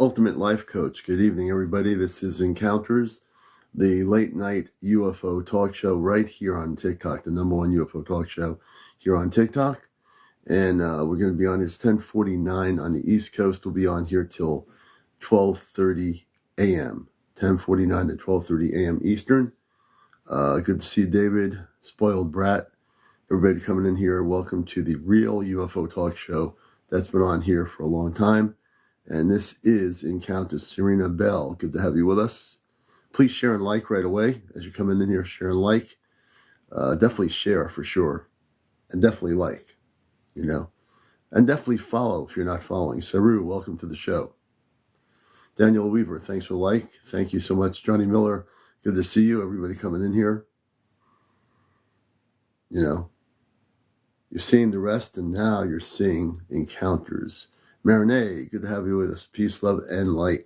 Ultimate Life Coach. Good evening, everybody. This is Encounters, the late night UFO talk show right here on TikTok, the number one UFO talk show here on TikTok. And we're going to be on here. It's 10:49 on the East Coast. We'll be on here till 12:30 a.m. 10:49 to 12:30 a.m. Eastern. Good to see David, Spoiled Brat, everybody coming in here. Welcome to the real UFO talk show that's been on here for a long time. And this is Encounters. Serena Bell, good to have you with us. Please share and like right away as you're coming in here. Share and like. Definitely share for sure. And definitely like, And definitely follow if you're not following. Saru, welcome to the show. Daniel Weaver, thanks for the like. Thank you so much. Johnny Miller, good to see you. Everybody coming in here. You're seeing the rest, and now you're seeing Encounters. Marinee, good to have you with us. Peace, love, and light.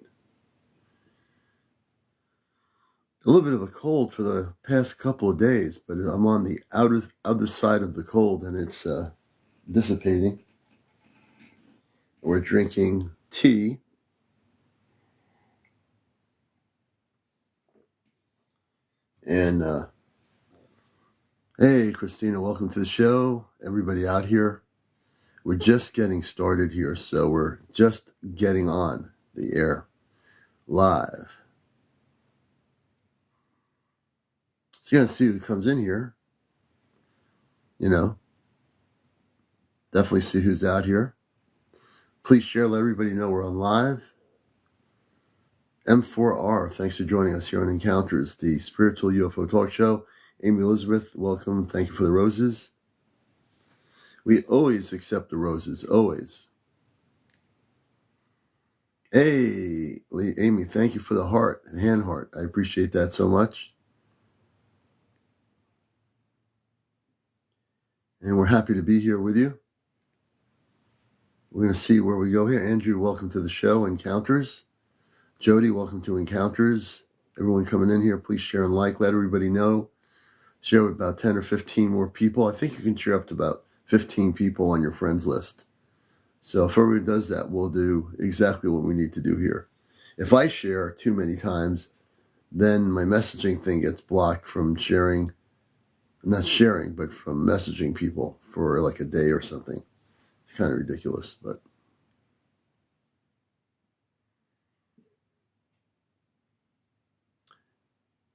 A little bit of a cold for the past couple of days, but I'm on the other side of the cold, and it's dissipating. We're drinking tea. And, hey, Christina, welcome to the show. Everybody out here. We're just getting started here, so we're just getting on the air live. So you're going to see who comes in here. Definitely see who's out here. Please share, let everybody know we're on live. M4R, thanks for joining us here on Encounters, the spiritual UFO talk show. Amy Elizabeth, welcome. Thank you for the roses. We always accept the roses, always. Hey, Amy, thank you for the heart, hand heart. I appreciate that so much. And we're happy to be here with you. We're going to see where we go here. Andrew, welcome to the show, Encounters. Jody, welcome to Encounters. Everyone coming in here, please share and like. Let everybody know. Share with about 10 or 15 more people. I think you can share up to about 15 people on your friends list. So if everyone does that, we'll do exactly what we need to do here. If I share too many times, then my messaging thing gets blocked from sharing, not sharing, but from messaging people for like a day or something. It's kind of ridiculous, but.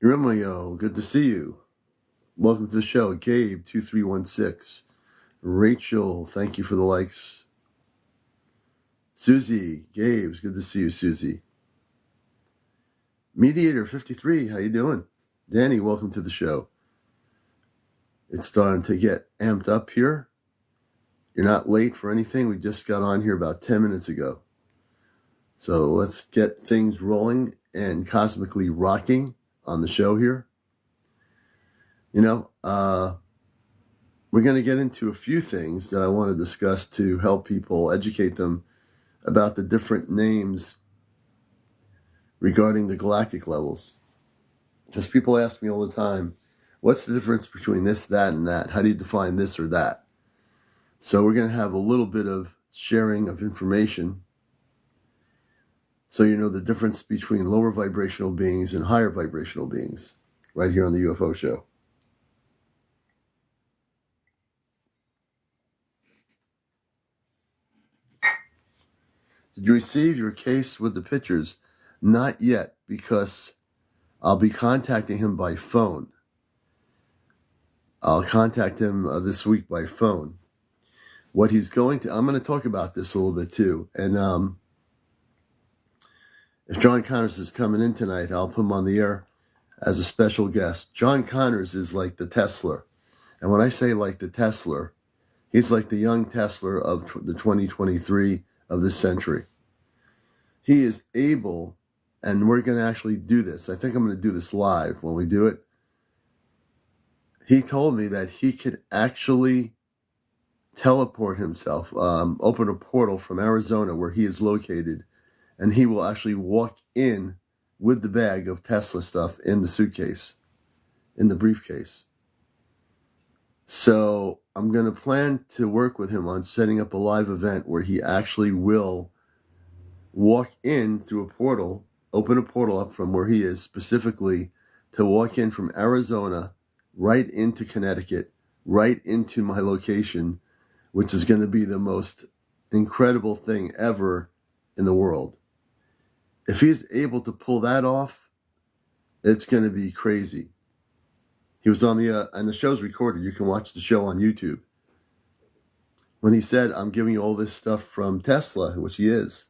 Romeo, good to see you. Welcome to the show. Gabe, 2316. Rachel, thank you for the likes. Susie, Gabe, it's good to see you, Susie. Mediator 53, how you doing? Danny, welcome to the show. It's starting to get amped up here. You're not late for anything. We just got on here about 10 minutes ago. So let's get things rolling and cosmically rocking on the show here. We're going to get into a few things that I want to discuss to help people, educate them about the different names regarding the galactic levels. Because people ask me all the time, what's the difference between this, that, and that? How do you define this or that? So we're going to have a little bit of sharing of information so you know the difference between lower vibrational beings and higher vibrational beings right here on the UFO show. Did you receive your case with the pictures? Not yet, because I'll be contacting him by phone. I'll contact him this week by phone. What he's going to, I'm going to talk about this a little bit too. And if John Connors is coming in tonight, I'll put him on the air as a special guest. John Connors is like the Tesla. And when I say like the Tesla, he's like the young Tesla of the 2023 of this century. He is able, and we're going to actually do this. I think I'm going to do this live when we do it. He told me that he could actually teleport himself, open a portal from Arizona where he is located, and he will actually walk in with the bag of Tesla stuff in the suitcase, in the briefcase. So I'm going to plan to work with him on setting up a live event where he actually will walk in through a portal, open a portal up from where he is specifically to walk in from Arizona right into Connecticut, right into my location, which is going to be the most incredible thing ever in the world. If he's able to pull that off, it's going to be crazy. He was on and the show's recorded. You can watch the show on YouTube. When he said, I'm giving you all this stuff from Tesla, which he is,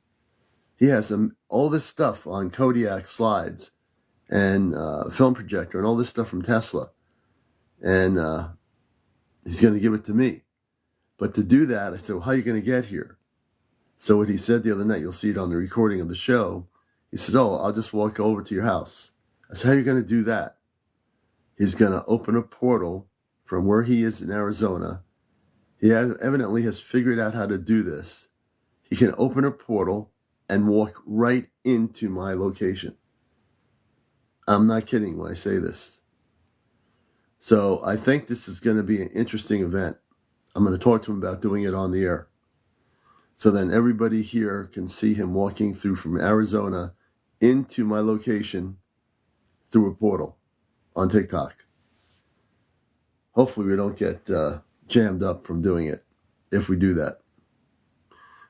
he has all this stuff on Kodiak slides and film projector and all this stuff from Tesla. And he's going to give it to me. But to do that, I said, well, how are you going to get here? So what he said the other night, you'll see it on the recording of the show. He says, oh, I'll just walk over to your house. I said, how are you going to do that? He's going to open a portal from where he is in Arizona. He evidently has figured out how to do this. He can open a portal and walk right into my location. I'm not kidding when I say this. So I think this is going to be an interesting event. I'm going to talk to him about doing it on the air. So then everybody here can see him walking through from Arizona into my location through a portal on TikTok. Hopefully we don't get jammed up from doing it if we do that.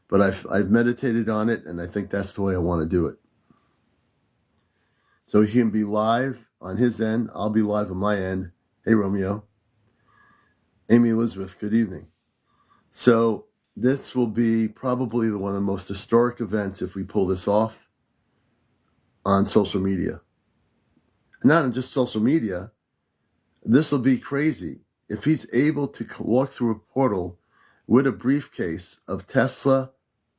But I've meditated on it, and I think that's the way I want to do it. So he can be live on his end. I'll be live on my end. Hey, Romeo. Amy Elizabeth, good evening. So this will be probably one of the most historic events if we pull this off on social media. And not on just social media. This will be crazy. If he's able to walk through a portal with a briefcase of Tesla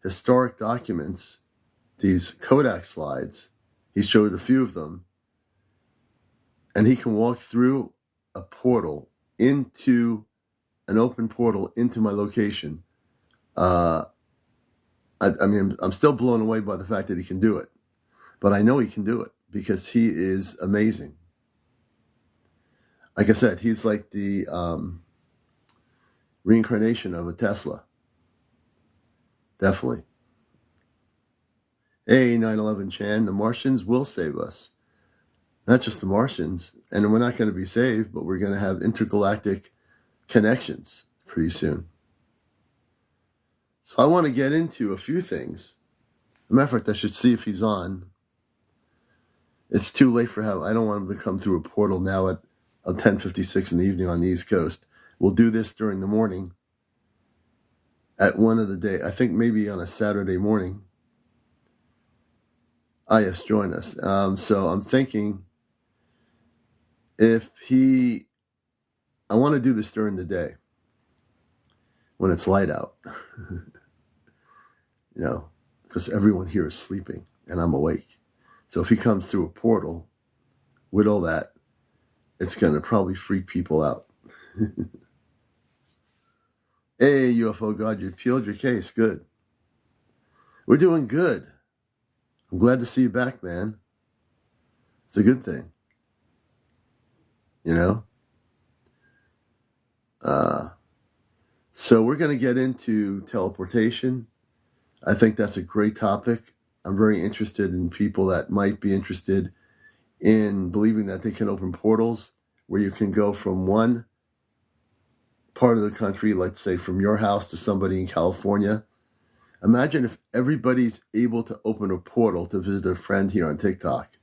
historic documents, these Kodak slides, he showed a few of them, and he can walk through a portal into an open portal into my location. I mean, I'm still blown away by the fact that he can do it, but I know he can do it because he is amazing. Like I said, he's like the reincarnation of a Tesla. Definitely. Hey, 9/11 Chan, the Martians will save us. Not just the Martians, and we're not going to be saved, but we're going to have intergalactic connections pretty soon. So I want to get into a few things. As a matter of fact, I should see if he's on. It's too late for him. I don't want him to come through a portal now at 10:56 in the evening on the East Coast. We'll do this during the morning at one of the day. I think maybe on a Saturday morning. Ah, yes, join us. So I'm thinking I want to do this during the day when it's light out, because everyone here is sleeping and I'm awake. So if he comes through a portal with all that, it's going to probably freak people out. Hey, UFO God, you peeled your case. Good. We're doing good. I'm glad to see you back, man. It's a good thing. So we're going to get into teleportation. I think that's a great topic. I'm very interested in people that might be interested in believing that they can open portals where you can go from one part of the country, let's say from your house to somebody in California. Imagine if everybody's able to open a portal to visit a friend here on TikTok.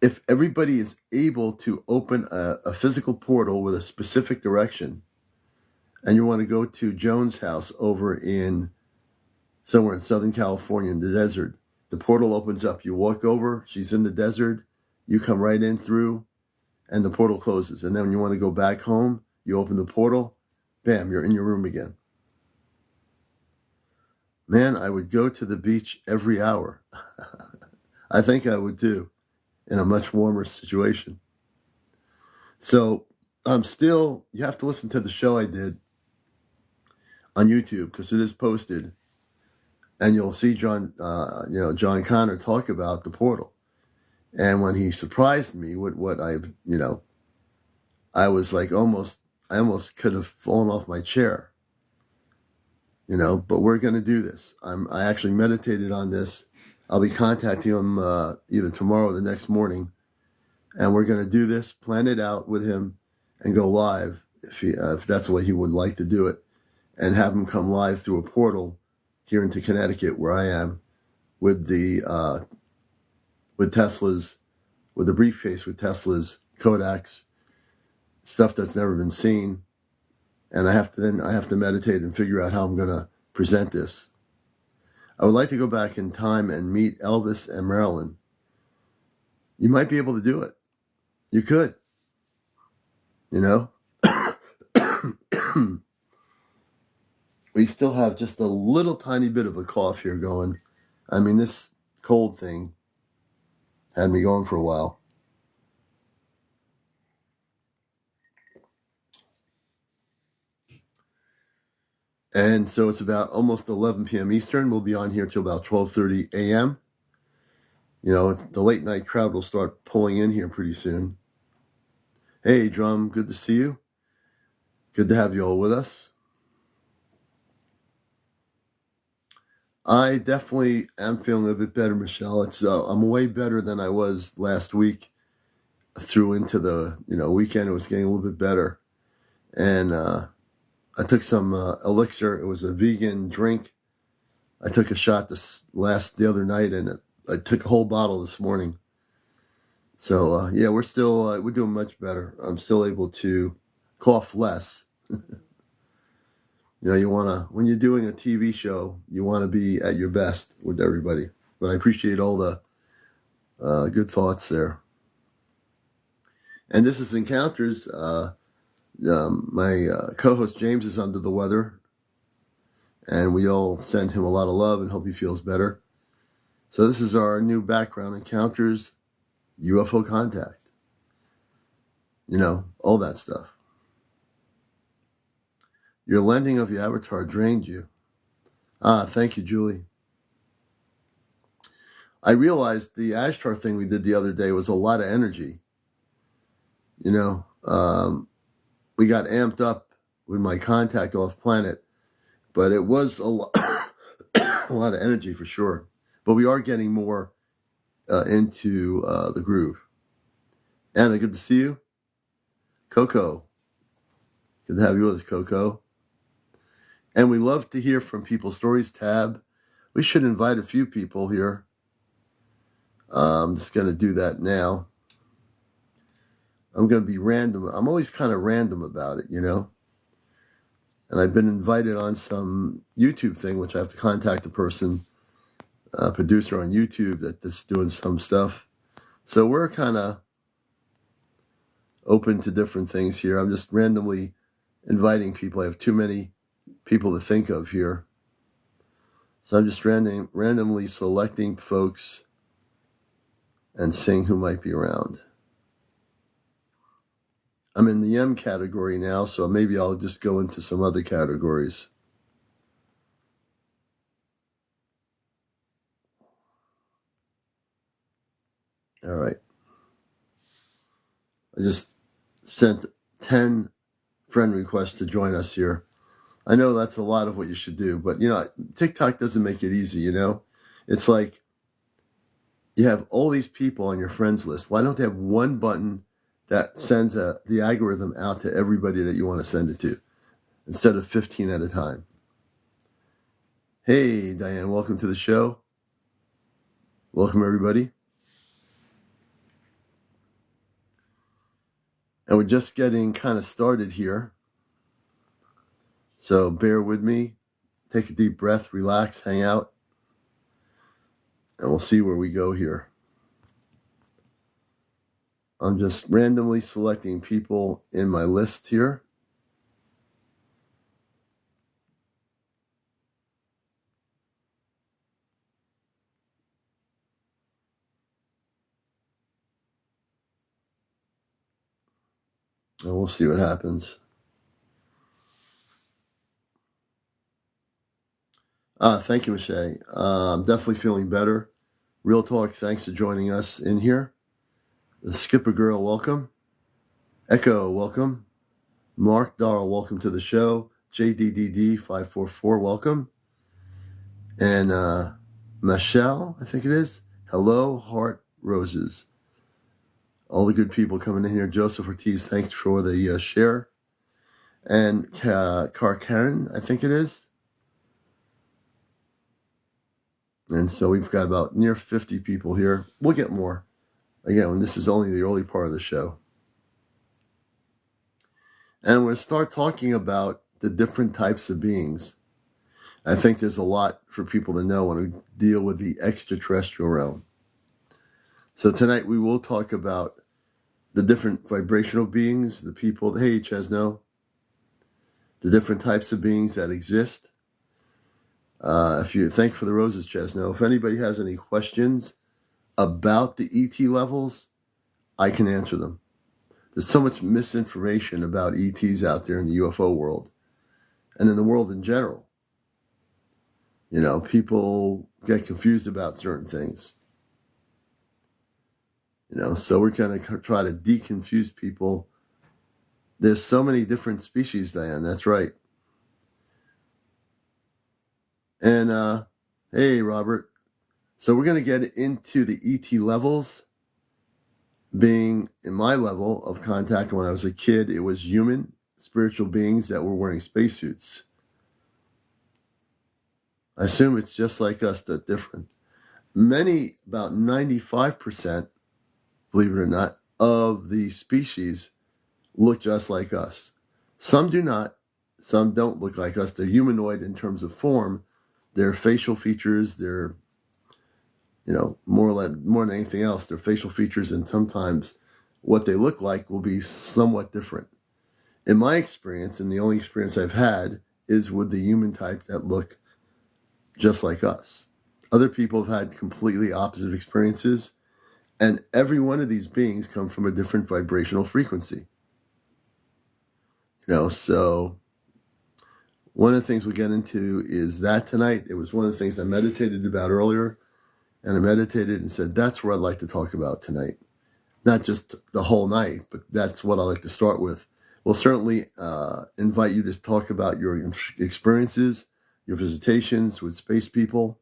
If everybody is able to open a physical portal with a specific direction, and you want to go to Joan's house over in somewhere in Southern California in the desert, the portal opens up. You walk over, she's in the desert, you come right in through, and the portal closes. And then when you want to go back home, you open the portal, bam, you're in your room again. Man, I would go to the beach every hour. I think I would too, in a much warmer situation. So you have to listen to the show I did on YouTube because it is posted, and you'll see John Connor talk about the portal. And when he surprised me with what I was like I almost could have fallen off my chair. But we're going to do this. I actually meditated on this. I'll be contacting him either tomorrow or the next morning, and we're going to do this, plan it out with him, and go live if that's the way he would like to do it, and have him come live through a portal here into Connecticut where I am with the with Tesla's, with the briefcase with Tesla's Kodaks, stuff that's never been seen. And I have to meditate and figure out how I'm going to present this. I would like to go back in time and meet Elvis and Marilyn. You might be able to do it. You could. We still have just a little tiny bit of a cough here going. I mean, this cold thing had me going for a while. And so it's about almost 11 p.m. Eastern. We'll be on here till about 12:30 a.m. The late night crowd will start pulling in here pretty soon. Hey, Drum, good to see you. Good to have you all with us. I definitely am feeling a bit better, Michelle. I'm way better than I was last week. Through into the weekend, it was getting a little bit better, and I took some elixir. It was a vegan drink. I took a shot the other night, and I took a whole bottle this morning. So yeah, we're doing much better. I'm still able to cough less. When you're doing a TV show, you want to be at your best with everybody. But I appreciate all the good thoughts there. And this is Encounters. My co-host James is under the weather, and we all send him a lot of love and hope he feels better. So this is our new background, Encounters, UFO contact. All that stuff. Your lending of your avatar drained you. Thank you, Julie. I realized the Ashtar thing we did the other day was a lot of energy. We got amped up with my contact off planet, but it was a lot of energy for sure. But we are getting more into the groove. Anna, good to see you. Coco, good to have you with us, Coco. And we love to hear from people. Stories tab. We should invite a few people here. I'm just going to do that now. I'm going to be random. I'm always kind of random about it, And I've been invited on some YouTube thing, which I have to contact a person, a producer on YouTube that's doing some stuff. So we're kind of open to different things here. I'm just randomly inviting people. I have too many people to think of here. So I'm just randomly selecting folks and seeing who might be around. I'm in the M category now, so maybe I'll just go into some other categories. All right. I just sent 10 friend requests to join us here. I know that's a lot of what you should do, but TikTok doesn't make it easy, It's like you have all these people on your friends list. Why don't they have one button that sends the algorithm out to everybody that you want to send it to instead of 15 at a time? Hey, Diane, welcome to the show. Welcome, everybody. And we're just getting kind of started here. So bear with me. Take a deep breath, relax, hang out, and we'll see where we go here. I'm just randomly selecting people in my list here. And we'll see what happens. Thank you, Michelle. I'm definitely feeling better. Real talk, thanks for joining us in here. The Skipper Girl, welcome. Echo, welcome. Mark Darrell, welcome to the show. JDDD544, welcome. And Michelle, I think it is. Hello, Heart Roses. All the good people coming in here. Joseph Ortiz, thanks for the share. And Karen, I think it is. And so we've got about near 50 people here. We'll get more. Again, this is only the early part of the show. And we'll start talking about the different types of beings. I think there's a lot for people to know when we deal with the extraterrestrial realm. So tonight we will talk about the different vibrational beings, the people, hey Chesno, the different types of beings that exist. Thank for the roses, Chesno. If anybody has any questions about the ET levels, I can answer them. There's so much misinformation about ETs out there in the UFO world and in the world in general. You know, people get confused about certain things. You know, so we're going to try to deconfuse people. There's so many different species, Diane. That's right. And hey, Robert. So we're going to get into the ET levels. Being in my level of contact when I was a kid, it was human, spiritual beings that were wearing spacesuits. I assume it's just like us, but different. Many, about 95%, believe it or not, of the species look just like us. Some do not. Some don't look like us. They're humanoid in terms of form. Their facial features, their, more than anything else, their facial features and sometimes what they look like will be somewhat different. In my experience, and the only experience I've had, is with the human type that look just like us. Other people have had completely opposite experiences, and every one of these beings come from a different vibrational frequency. So one of the things we get into is that tonight. It was one of the things I meditated about earlier, and I meditated and said, that's what I'd like to talk about tonight. Not just the whole night, but that's what I'd like to start with. We'll certainly invite you to talk about your experiences, your visitations with space people.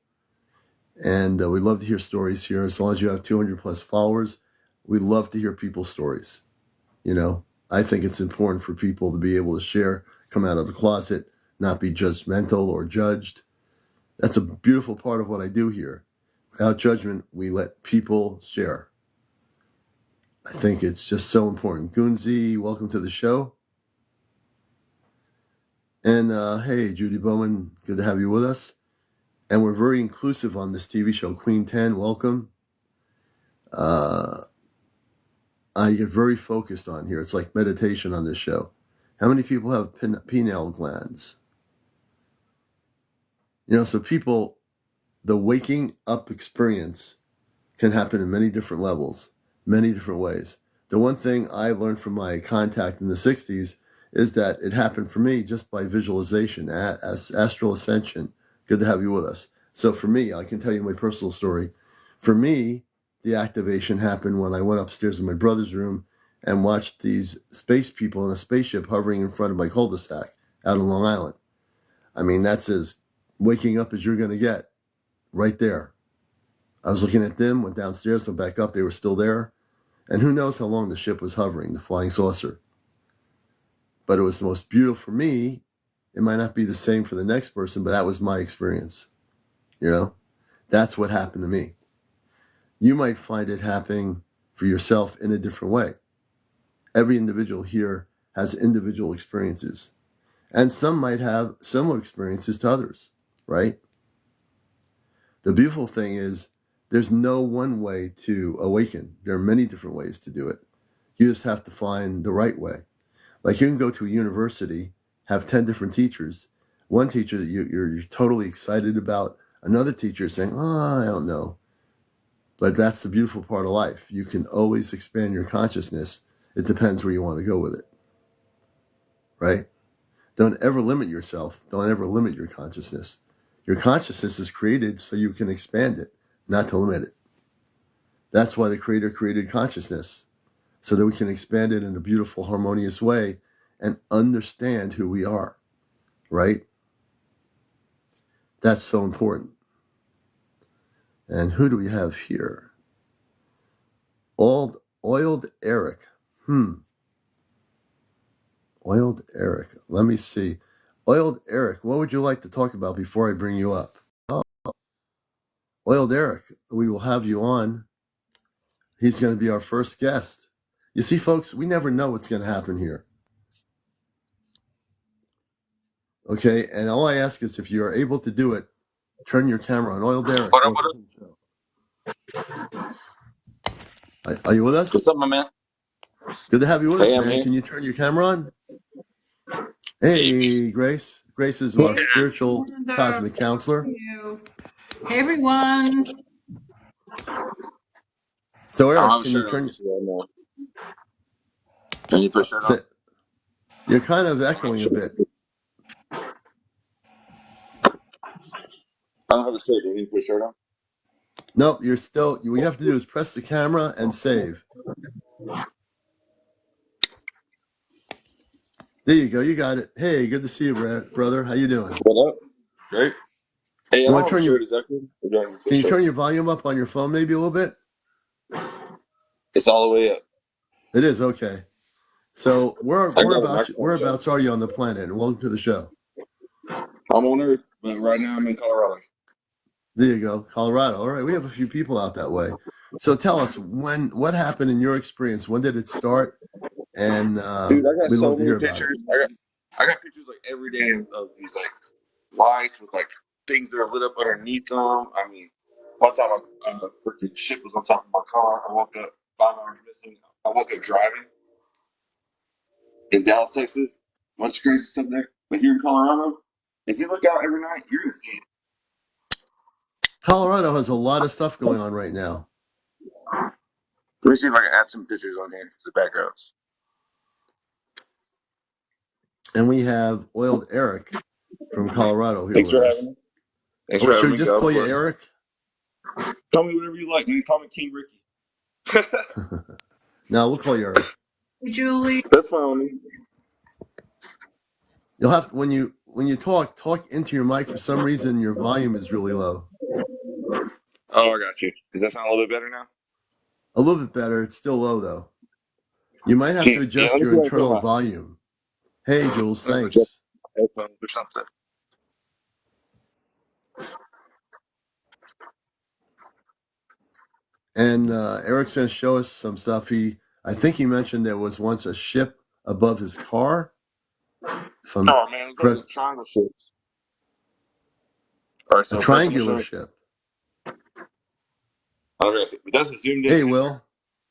And we'd love to hear stories here. As long as you have 200 plus followers, we love to hear people's stories. I think it's important for people to be able to share, come out of the closet, not be judgmental or judged. That's a beautiful part of what I do here. Without judgment, we let people share. I think it's just so important. Gunzi, welcome to the show. And hey, Judy Bowman, good to have you with us. And we're very inclusive on this TV show. Queen 10, welcome. I get very focused on here. It's like meditation on this show. How many people have pineal glands? So people, the waking up experience can happen in many different levels, many different ways. The one thing I learned from my contact in the 60s is that it happened for me just by visualization, as astral ascension. Good to have you with us. So for me, I can tell you my personal story. For me, the activation happened when I went upstairs in my brother's room and watched these space people in a spaceship hovering in front of my cul-de-sac out on Long Island. I mean, that's as waking up as you're going to get right there. I was looking at them, went downstairs, went back up. They were still there. And who knows how long the ship was hovering, the flying saucer. But it was the most beautiful for me. It might not be the same for the next person, but that was my experience. That's what happened to me. You might find it happening for yourself in a different way. Every individual here has individual experiences. And some might have similar experiences to others, right? The beautiful thing is there's no one way to awaken. There are many different ways to do it. You just have to find the right way. Like you can go to a university, have 10 different teachers. One teacher that you're totally excited about, another teacher saying, I don't know. But that's the beautiful part of life. You can always expand your consciousness. It depends where you want to go with it. Right? Don't ever limit yourself. Don't ever limit your consciousness. Your consciousness is created so you can expand it, not to limit it. That's why the Creator created consciousness, so that we can expand it in a beautiful, harmonious way and understand who we are. right? That's so important. And who do we have here? Oiled Eric. Oiled Eric. Let me see. Oiled Eric, what would you like to talk about before I bring you up? Oh, Oiled Eric, we will have you on. He's going to be our first guest. You see, folks, we never know what's going to happen here. Okay, and all I ask is if you are able to do it, turn your camera on. Oiled Eric. What up? Are you with us? What's up, my man? Good to have you with us, man. Here. Can you turn your camera on? Hey, Grace. Grace is our spiritual cosmic counselor. Hey, everyone. So, Eric, can you turn? Can you push it on? You're kind of echoing a bit. I don't have to say. Do you need to push it on? Nope, you're still. What you have to do is press the camera and save. There you go. You got it. Hey, good to see you, brother. How you doing? What up? Great. Hey, Can you turn your volume up on your phone maybe a little bit? It's all the way up. It is, okay. So whereabouts are you on the planet? And welcome to the show. I'm on Earth, but right now I'm in Colorado. There you go, Colorado. All right, we have a few people out that way. So tell us, what happened in your experience? When did it start? And dude, I got we'd so love to hear many pictures. about it. I got pictures like every day of these like lights with like things that are lit up underneath them. I mean, one time a freaking ship was on top of my car. I woke up 5 hours missing. I woke up driving in Dallas, Texas. Bunch of crazy stuff there. But here in Colorado, if you look out every night, you're gonna see it. Colorado has a lot of stuff going on right now. Let me see if I can add some pictures on here as the backgrounds. And we have Oiled Eric from Colorado here. Thanks for having me. Thanks for having me. Should we just call you Eric? Call me whatever you like, man. Call me King Ricky. No, we'll call you Eric. Hey, Julie. That's fine. You'll have to, when you talk into your mic. For some reason, your volume is really low. Oh, I got you. Does that sound a little bit better now? A little bit better. It's still low though. You might have to adjust your internal volume. Hey, Jules, thanks. Headphones or something. And Eric's going to show us some stuff. I think he mentioned there was once a ship above his car. Oh man, it's like triangle ships. All right, so a triangular ship. Okay, so that's a zoomed in. Hey, Will.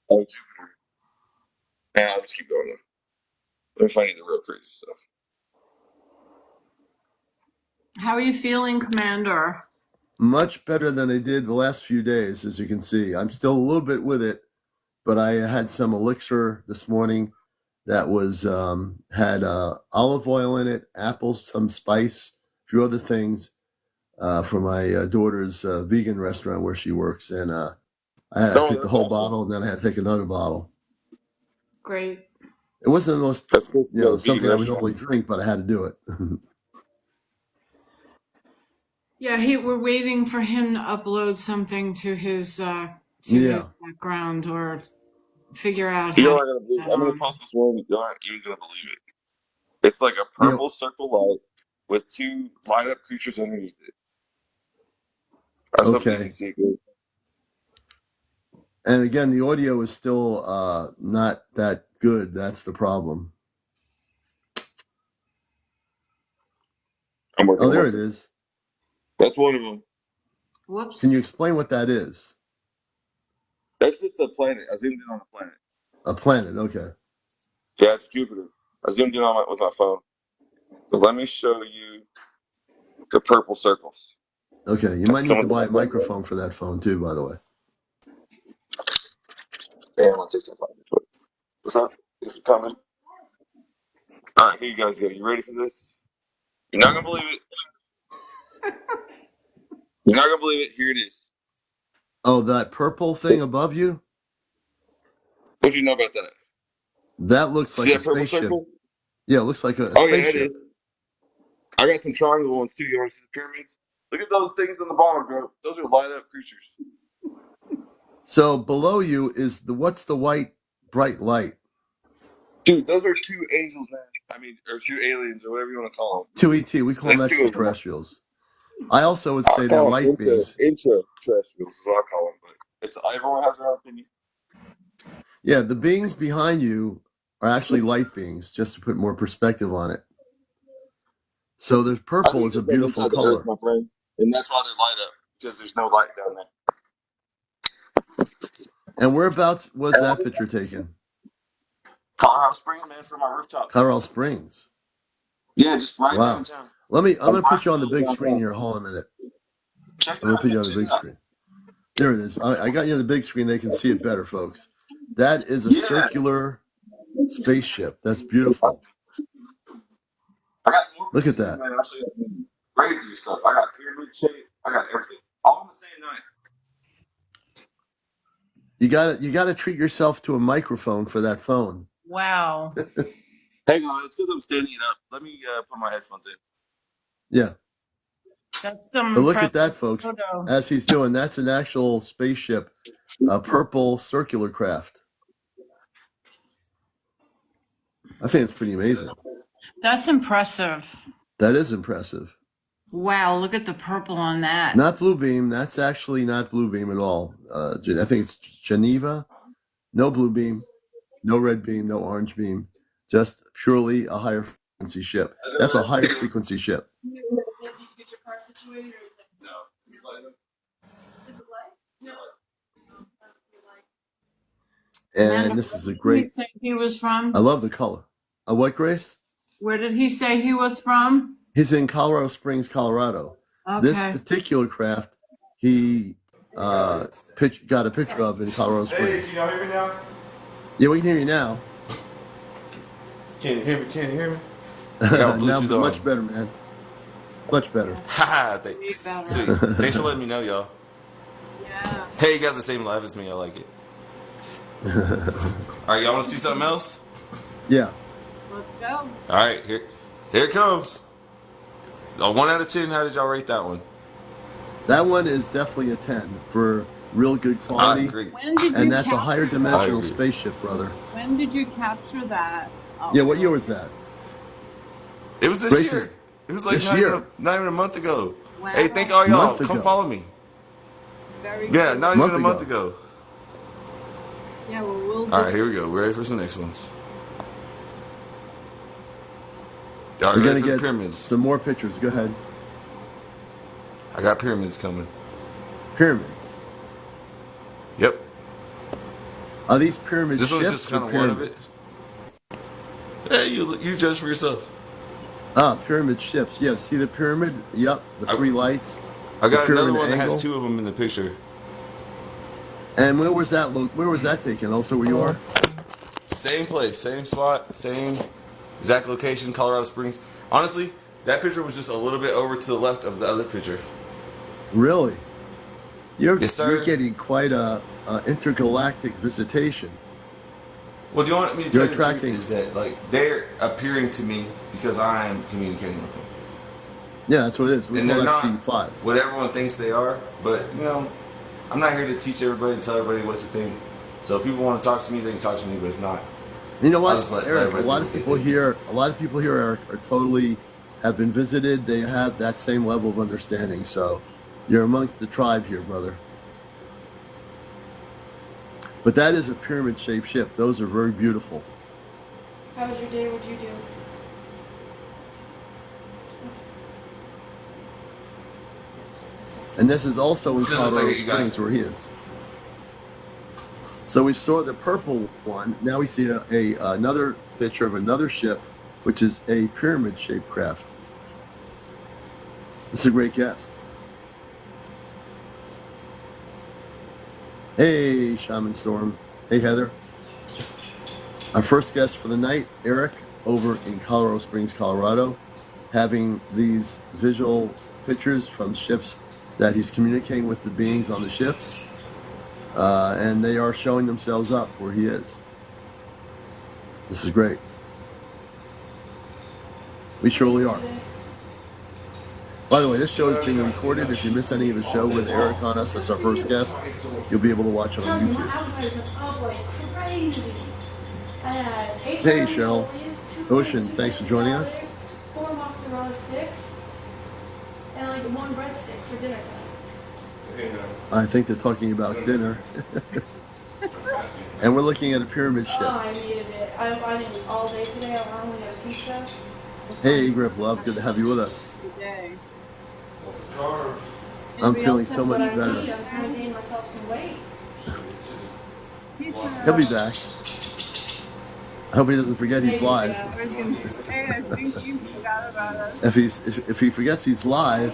Oh, Jupiter. Yeah, let's keep going. Let me find you the real crazy stuff. How are you feeling, Commander? Much better than I did the last few days, as you can see. I'm still a little bit with it, but I had some elixir this morning that was had olive oil in it, apples, some spice, a few other things from my daughter's vegan restaurant where she works, and I had to take the whole bottle, and then I had to take another bottle. Great. It wasn't the most, something I would normally drink, but I had to do it. Yeah, we're waiting for him to upload something to his his background or figure out how. I'm gonna post this one. You're not even gonna believe it. It's like a purple circle light with 2 light up creatures underneath it. Okay. And again, the audio is still not that good. That's the problem. Oh, there it is. That's one of them. Whoops. Can you explain what that is? That's just a planet. I zoomed in on a planet. A planet, okay. Yeah, it's Jupiter. I zoomed in on with my phone. But let me show you the purple circles. Okay, you might need to buy a microphone for that phone too, by the way. Yeah, I'm gonna take some time. What's up? Is it coming? All right, here you guys go. You ready for this? You're not gonna believe it. You're not gonna believe it. Here it is. Oh, that purple thing above you? What do you know about that? That looks like a spaceship. Circle? Yeah, it looks like a spaceship. Yeah, it is. I got some triangle ones too. You want to see the pyramids? Look at those things on the bottom, bro. Those are light up creatures. So below you is what's the white bright light? Dude, those are two angels, man. I mean, or two aliens, or whatever you want to call them. Two ET. We call them That's two of them. extraterrestrials. I also would I say they're call them light beings. intra-terrestrials is what I call them. But everyone has their own opinion. Yeah, the beings behind you are actually light beings, just to put more perspective on it. So there's purple is a beautiful color. Earth, my friend. And that's why they're light up, because there's no light down there. And whereabouts was that picture taken? Colorado Springs, man, from my rooftop. Colorado Springs. Yeah, just right downtown. I'm gonna put you on the big screen here. Hold on a minute. Check it I'm gonna put you on the big screen. There it is. I got you on the big screen. They can see it better, folks. That is a circular spaceship. That's beautiful. Look at that. Man, crazy stuff. I got pyramid shape. I got everything. All on the same night. You gotta treat yourself to a microphone for that phone. Wow. Hang on, it's because I'm standing up. Let me put my headphones in. Yeah. That's some. But look at that, folks. As he's doing, that's an actual spaceship, a purple circular craft. I think it's pretty amazing. That's impressive. That is impressive. Wow, look at the purple on that. Not blue beam. That's actually not blue beam at all. I think it's Geneva. No blue beam, no red beam, no orange beam. Just purely a higher frequency ship. That's a higher frequency ship. Did you get your car situated, or is it? No. Is it light? Is it light? No. And this is a great. Where did he say he was from? I love the color. What, Grace? Where did he say he was from? He's in Colorado Springs, Colorado. Okay. This particular craft, he got a picture of in Colorado Springs. Hey, can y'all hear me now? Yeah, we can hear you now. Can you hear me? Can you hear me? Now, much better, man. Much better. Haha, sweet. Thanks for letting me know, y'all. Yeah. Hey, you got the same laugh as me. I like it. All right, y'all want to see something else? Yeah. Let's go. All right, here it comes. A 1 out of 10. How did y'all rate that one? That one is definitely a 10 for real good quality. I agree. And that's a higher dimensional spaceship, brother. When did you capture that? Oh. Yeah, what year was that? It was this year. It was like not even a month ago. Wow. Hey, thank all y'all. Come follow me. Very yeah, good. not even a month ago. Yeah, well, we'll all right, here we go. We're ready for some next ones. Y'all We're ready gonna for get pyramids? Some more pictures. Go ahead. I got pyramids coming. Pyramids. Yep. Are these pyramids? This one's just kind of one of it. Hey, you judge for yourself. Pyramid ships. Yeah, see the pyramid? Yep, the three lights. I got another one that has 2 of them in the picture. And where was that? Where was that taken? Also, where you are? Same place, same spot, same exact location, Colorado Springs. Honestly, that picture was just a little bit over to the left of the other picture. Really? You're getting quite a intergalactic visitation. Well, do you want me to tell you the truth is that like they're appearing to me because I'm communicating with them. Yeah, that's what it is. And they're not what everyone thinks they are, but you know, I'm not here to teach everybody and tell everybody what to think. So if people want to talk to me, they can talk to me, but if not, you know what, Eric? A lot of people here, are totally have been visited. They have that same level of understanding. So you're amongst the tribe here, brother. But that is a pyramid-shaped ship. Those are very beautiful. How was your day? What'd you do? And this is also in Colorado Springs where he is. So we saw the purple one. Now we see another picture of another ship, which is a pyramid-shaped craft. This is a great guest. Hey, Shaman Storm. Hey, Heather. Our first guest for the night, Eric, over in Colorado Springs, Colorado, having these visual pictures from ships that he's communicating with the beings on the ships, and they are showing themselves up where he is. This is great. We surely are. By the way, this show is being recorded. If you miss any of the show with Eric on us, that's our first guest, you'll be able to watch it on YouTube. Hey, Cheryl. Ocean, thanks for joining us. 4 mozzarella sticks and like 1 breadstick for dinner time. I think they're talking about dinner. And we're looking at a pyramid ship. Oh, I needed it. I needed it all day today. I only had pizza. Hey, Grip Love, good to have you with us. I'm feeling so much better. I'm trying to gain myself some weight. He'll be back. I hope he doesn't forget he's live. Hey, I think you forgot about us. If he forgets he's live,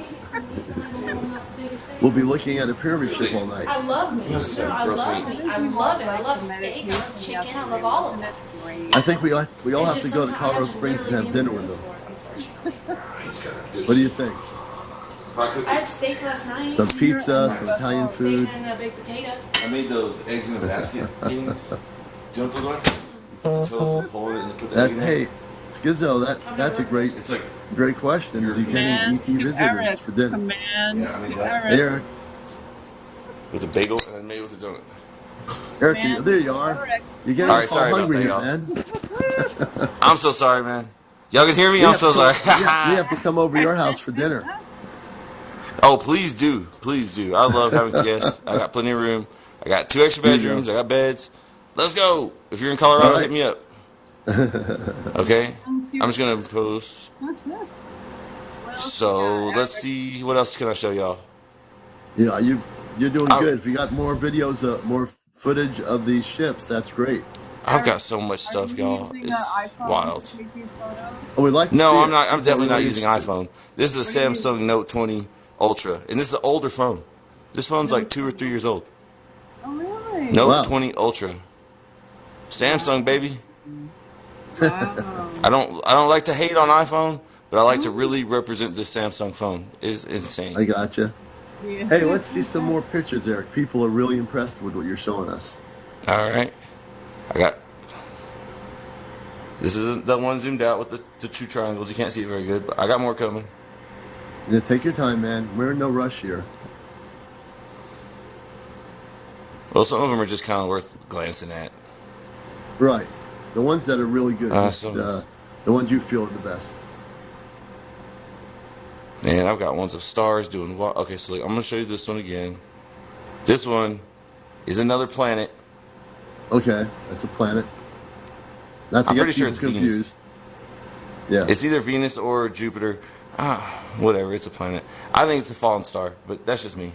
we'll be looking at a pyramid ship all night. I love meat. I love meat. I love it. I love steak. I love chicken. I love all of it. I think we all have to go to Colorado Springs and have dinner with them. What do you think? I had steak last night. Some pizza, some Italian food. Steak and a baked potato. I made those eggs in a basket things. Do you know what those are? Hold it and put the egg in there. Hey, Skizzo, that's a great question. Is he getting ET visitors for dinner? Yeah, I made that. Eric. With a bagel and I made it with a donut. Eric, there you are. You're getting all hungry here, man. I'm so sorry, man. Y'all can hear me? I'm so sorry. We have to come over to your house for dinner. Oh, please do. Please do. I love having guests. I got plenty of room. I got 2 extra bedrooms. I got beds. Let's go. If you're in Colorado, hit me up. Okay? I'm just going to post. So, let's see. What else can I show y'all? Yeah, you're doing good. If you got more videos, more footage of these ships, that's great. I've got so much stuff, y'all. It's wild. Oh, we'd like to No, see I'm it. not. I'm definitely not using iPhone. This is a Samsung Note 20 Ultra, and this is an older phone. This phone's like 2 or 3 years old. Oh, really? Note 20 Ultra. Samsung, baby. Wow. I don't like to hate on iPhone, but I like to really represent this Samsung phone. It's insane. I gotcha. Yeah. Hey, let's see some more pictures, Eric. People are really impressed with what you're showing us. All right. I got. This is the one zoomed out with the 2 triangles. You can't see it very good, but I got more coming. Yeah, take your time, man. We're in no rush here. Well, some of them are just kind of worth glancing at. Right. The ones that are really good. So, the ones you feel are the best. Man, I've got ones of stars doing what? Okay, so look, I'm going to show you this one again. This one is another planet. Okay, that's a planet. Not to I'm get pretty sure people it's confused. Venus. Yeah. It's either Venus or Jupiter. Whatever, it's a planet. I think it's a fallen star, but that's just me.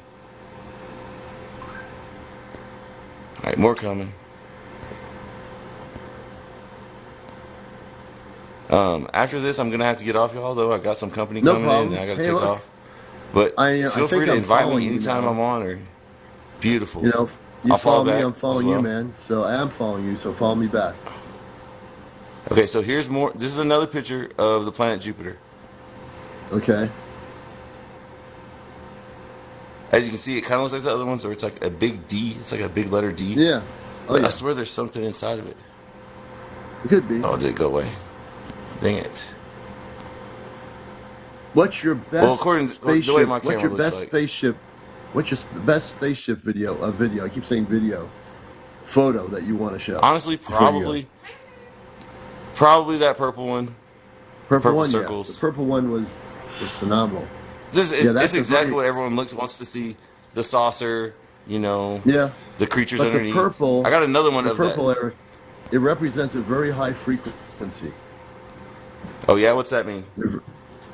Alright, more coming. After this, I'm gonna have to get off, y'all. Though I got some company coming in, and I gotta take off. But feel free to invite me anytime I'm on. Or beautiful. You know, you I'll follow me, back I'm following you, man. So I am following you. So follow me back. Okay, so here's more. This is another picture of the planet Jupiter. Okay. As you can see, it kind of looks like the other ones, where it's like a big D. It's like a big letter D. Yeah. Oh, yeah. I swear there's something inside of it. It could be. Oh, did it go away? Dang it. What's your best according to the way my camera looks like. spaceship? What's your best spaceship video? I keep saying video. Photo that you want to show. Honestly, probably that purple one. Purple one, circles. Yeah. The purple one was phenomenal. It's exactly what everyone wants to see. The saucer, Yeah. The creatures but underneath. The purple, I got another one the of purple, that. Eric, it represents a very high frequency. Oh yeah, what's that mean?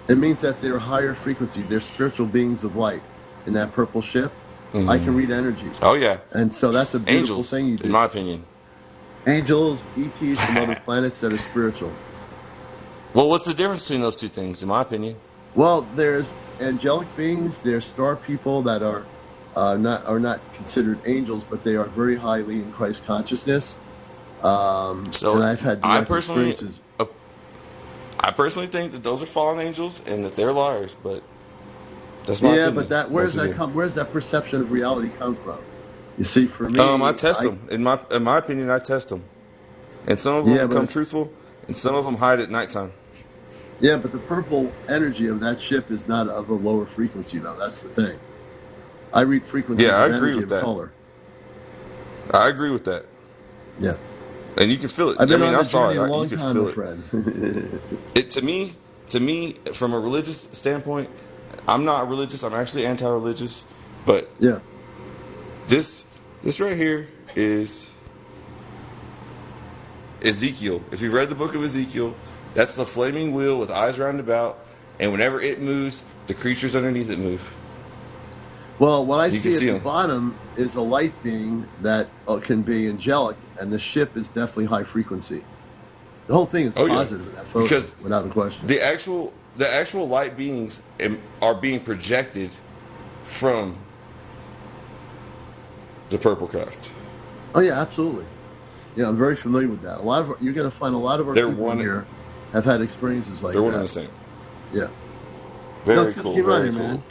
It means that they're higher frequency. They're spiritual beings of light. In that purple ship, I can read energy. Oh yeah. And so that's a beautiful thing you do. In my opinion. Angels, ETs from other planets that are spiritual. Well, what's the difference between those two things, in my opinion? Well, there's angelic beings, there's star people that are not considered angels, but they are very highly in Christ consciousness. And I've had direct experiences. I personally think that those are fallen angels and that they're liars, but that's my opinion. But where's that perception of reality come from? You see, for me, I test them. In my opinion, I test them, and some of them become truthful, and some of them hide at nighttime. Yeah, but the purple energy of that ship is not of a lower frequency, though. That's the thing. I read frequencies Yeah, I of agree energy with of that. color. I agree with that. Yeah. And you can feel it. I've I been mean, on I the saw journey a it. You long could time, my feel it. friend. It to me, from a religious standpoint, I'm not religious. I'm actually anti-religious. But Yeah. this right here is Ezekiel. If you've read the book of Ezekiel, that's the flaming wheel with eyes round about, and whenever it moves, the creatures underneath it move. Well, what I You can see see at the them. bottom is a light being that can be angelic, and the ship is definitely high frequency. The whole thing is Oh yeah, positive in that photo, because without a question. the actual light beings are being projected from the purple craft. Oh yeah, absolutely. Yeah, I'm very familiar with that. You're going to find a lot of our They're people in one. here have had experiences like They're one and the that. same. Yeah. No, Very it's good to cool. keep on Very here, cool. man.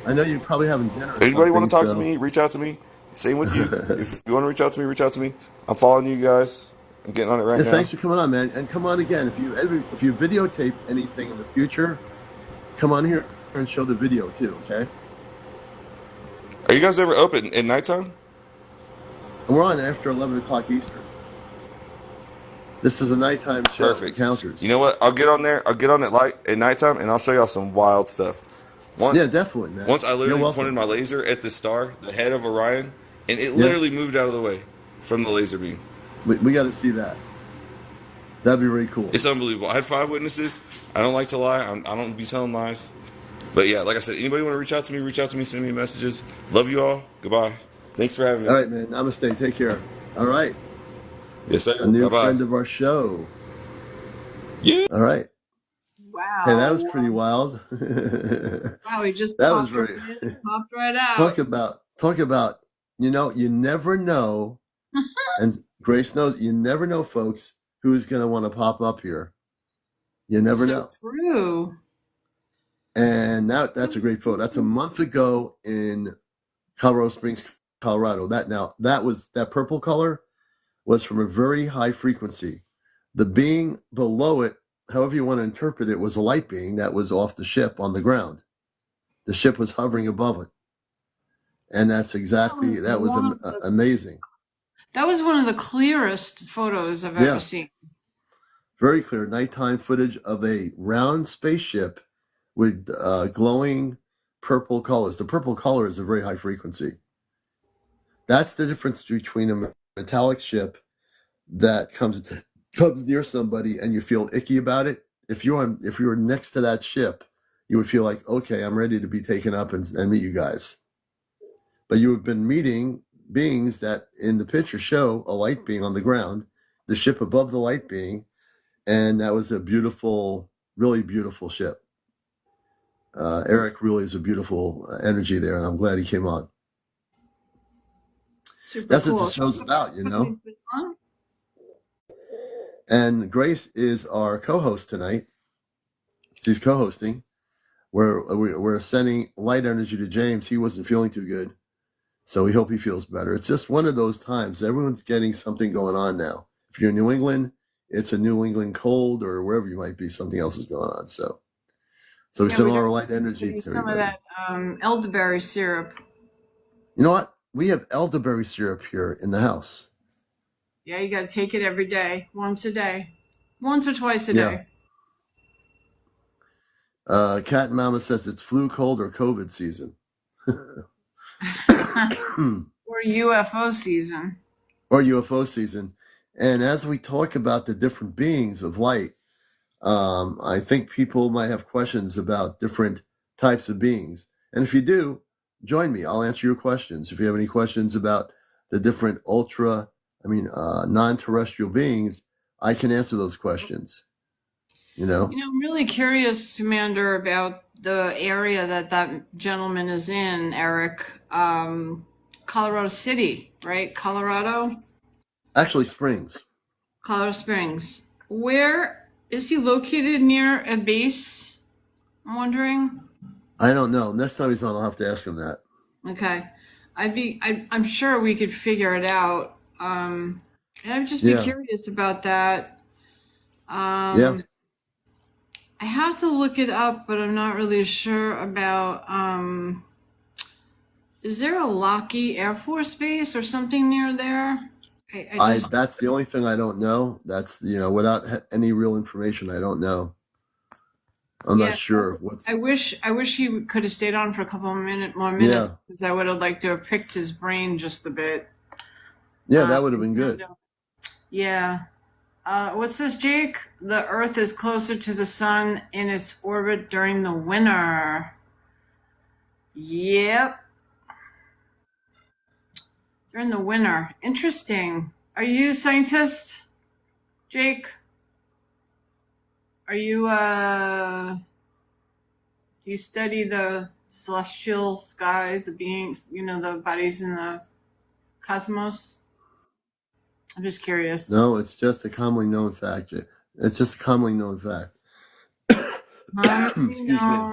I know you're probably having dinner or Anybody want something, to talk to so me? Reach out to me. Same with you. If you want to reach out to me, reach out to me. I'm following you guys. I'm getting on it right yeah, now. thanks for coming on, man. And come on again. If you videotape anything in the future, come on here and show the video too, okay? Are you guys ever open at nighttime? And we're on after 11 o'clock Eastern. This is a nighttime show, Perfect. You Encounters. know what? I'll get on there. I'll get on at nighttime, and I'll show y'all some wild stuff. Yeah, Once, definitely, man. once I You're literally pointed welcome. my laser at the star, the head of Orion, and it Yeah, literally moved out of the way from the laser beam. we got to see that. That'd be really cool. It's unbelievable. I had 5 witnesses. I don't like to lie. I don't be telling lies. But yeah, like I said, anybody want to reach out to me? Reach out to me. Send me messages. Love you all. Goodbye. Thanks for having me. All right, man. Namaste. Take care. All right. Yes, A sir. new Bye bye. friend of our show. Yeah. All right. Hey, that was Wow. pretty wild. Wow, he just That was popped right very in, popped right out. talk about, you never know, and Grace knows, you never know, folks, who's going to want to pop up here. You never So know. true. And now that's a great photo. That's a month ago in Colorado Springs, Colorado. That purple color was from a very high frequency. The being below it, however you want to interpret it, was a light being that was off the ship on the ground. The ship was hovering above it. And that was amazing. That was one of the clearest photos I've ever seen. Very clear nighttime footage of a round spaceship with glowing purple colors. The purple color is a very high frequency. That's the difference between a metallic ship that comes near somebody and you feel icky about it. If you were next to that ship, you would feel like, okay, I'm ready to be taken up and meet you guys. But you have been meeting beings that in the picture show a light being on the ground, the ship above the light being, and that was a beautiful, really beautiful ship. Eric really is a beautiful energy there, and I'm glad he came on. Super That's cool. what the show's about, you know. And Grace is our co-host tonight. She's co-hosting. We're sending light energy to James. He wasn't feeling too good, so we hope he feels better. It's just one of those times. Everyone's getting something going on now. If you're in New England, it's a New England cold, or wherever you might be, something else is going on. So we send all our light energy to some everybody. of that elderberry syrup. You know what? We have elderberry syrup here in the house. Yeah, you got to take it every day, once a day, once or twice a day. Cat and Mama says it's flu, cold, or COVID season. Or UFO season. Or UFO season. And as we talk about the different beings of light, I think people might have questions about different types of beings. And if you do, join me. I'll answer your questions. If you have any questions about the different non-terrestrial beings, I can answer those questions. You know, I'm really curious, Commander, about the area that gentleman is in, Eric. Colorado City, right? Colorado? Actually, Springs. Colorado Springs. Where is he located, near a base? I'm wondering. I don't know. Next time he's on, I'll have to ask him that. Okay. I'm sure we could figure it out. And I'd just be curious about that. I have to look it up, but I'm not really sure about. Is there a Lockheed Air Force Base or something near there? I just That's the only thing I don't know. That's, without any real information, I don't know. I'm yeah. not sure what's. I wish he could have stayed on for a couple of more minutes, Yeah. because I would have liked to have picked his brain just a bit. Yeah, that would have been good. Yeah. What's this, Jake? The Earth is closer to the sun in its orbit during the winter. Yep. During the winter. Interesting. Are you a scientist, Jake? Are you, do you study the celestial skies, the beings, the bodies in the cosmos? I'm just curious. No, it's just a commonly known fact. It's just a commonly known fact. Excuse me.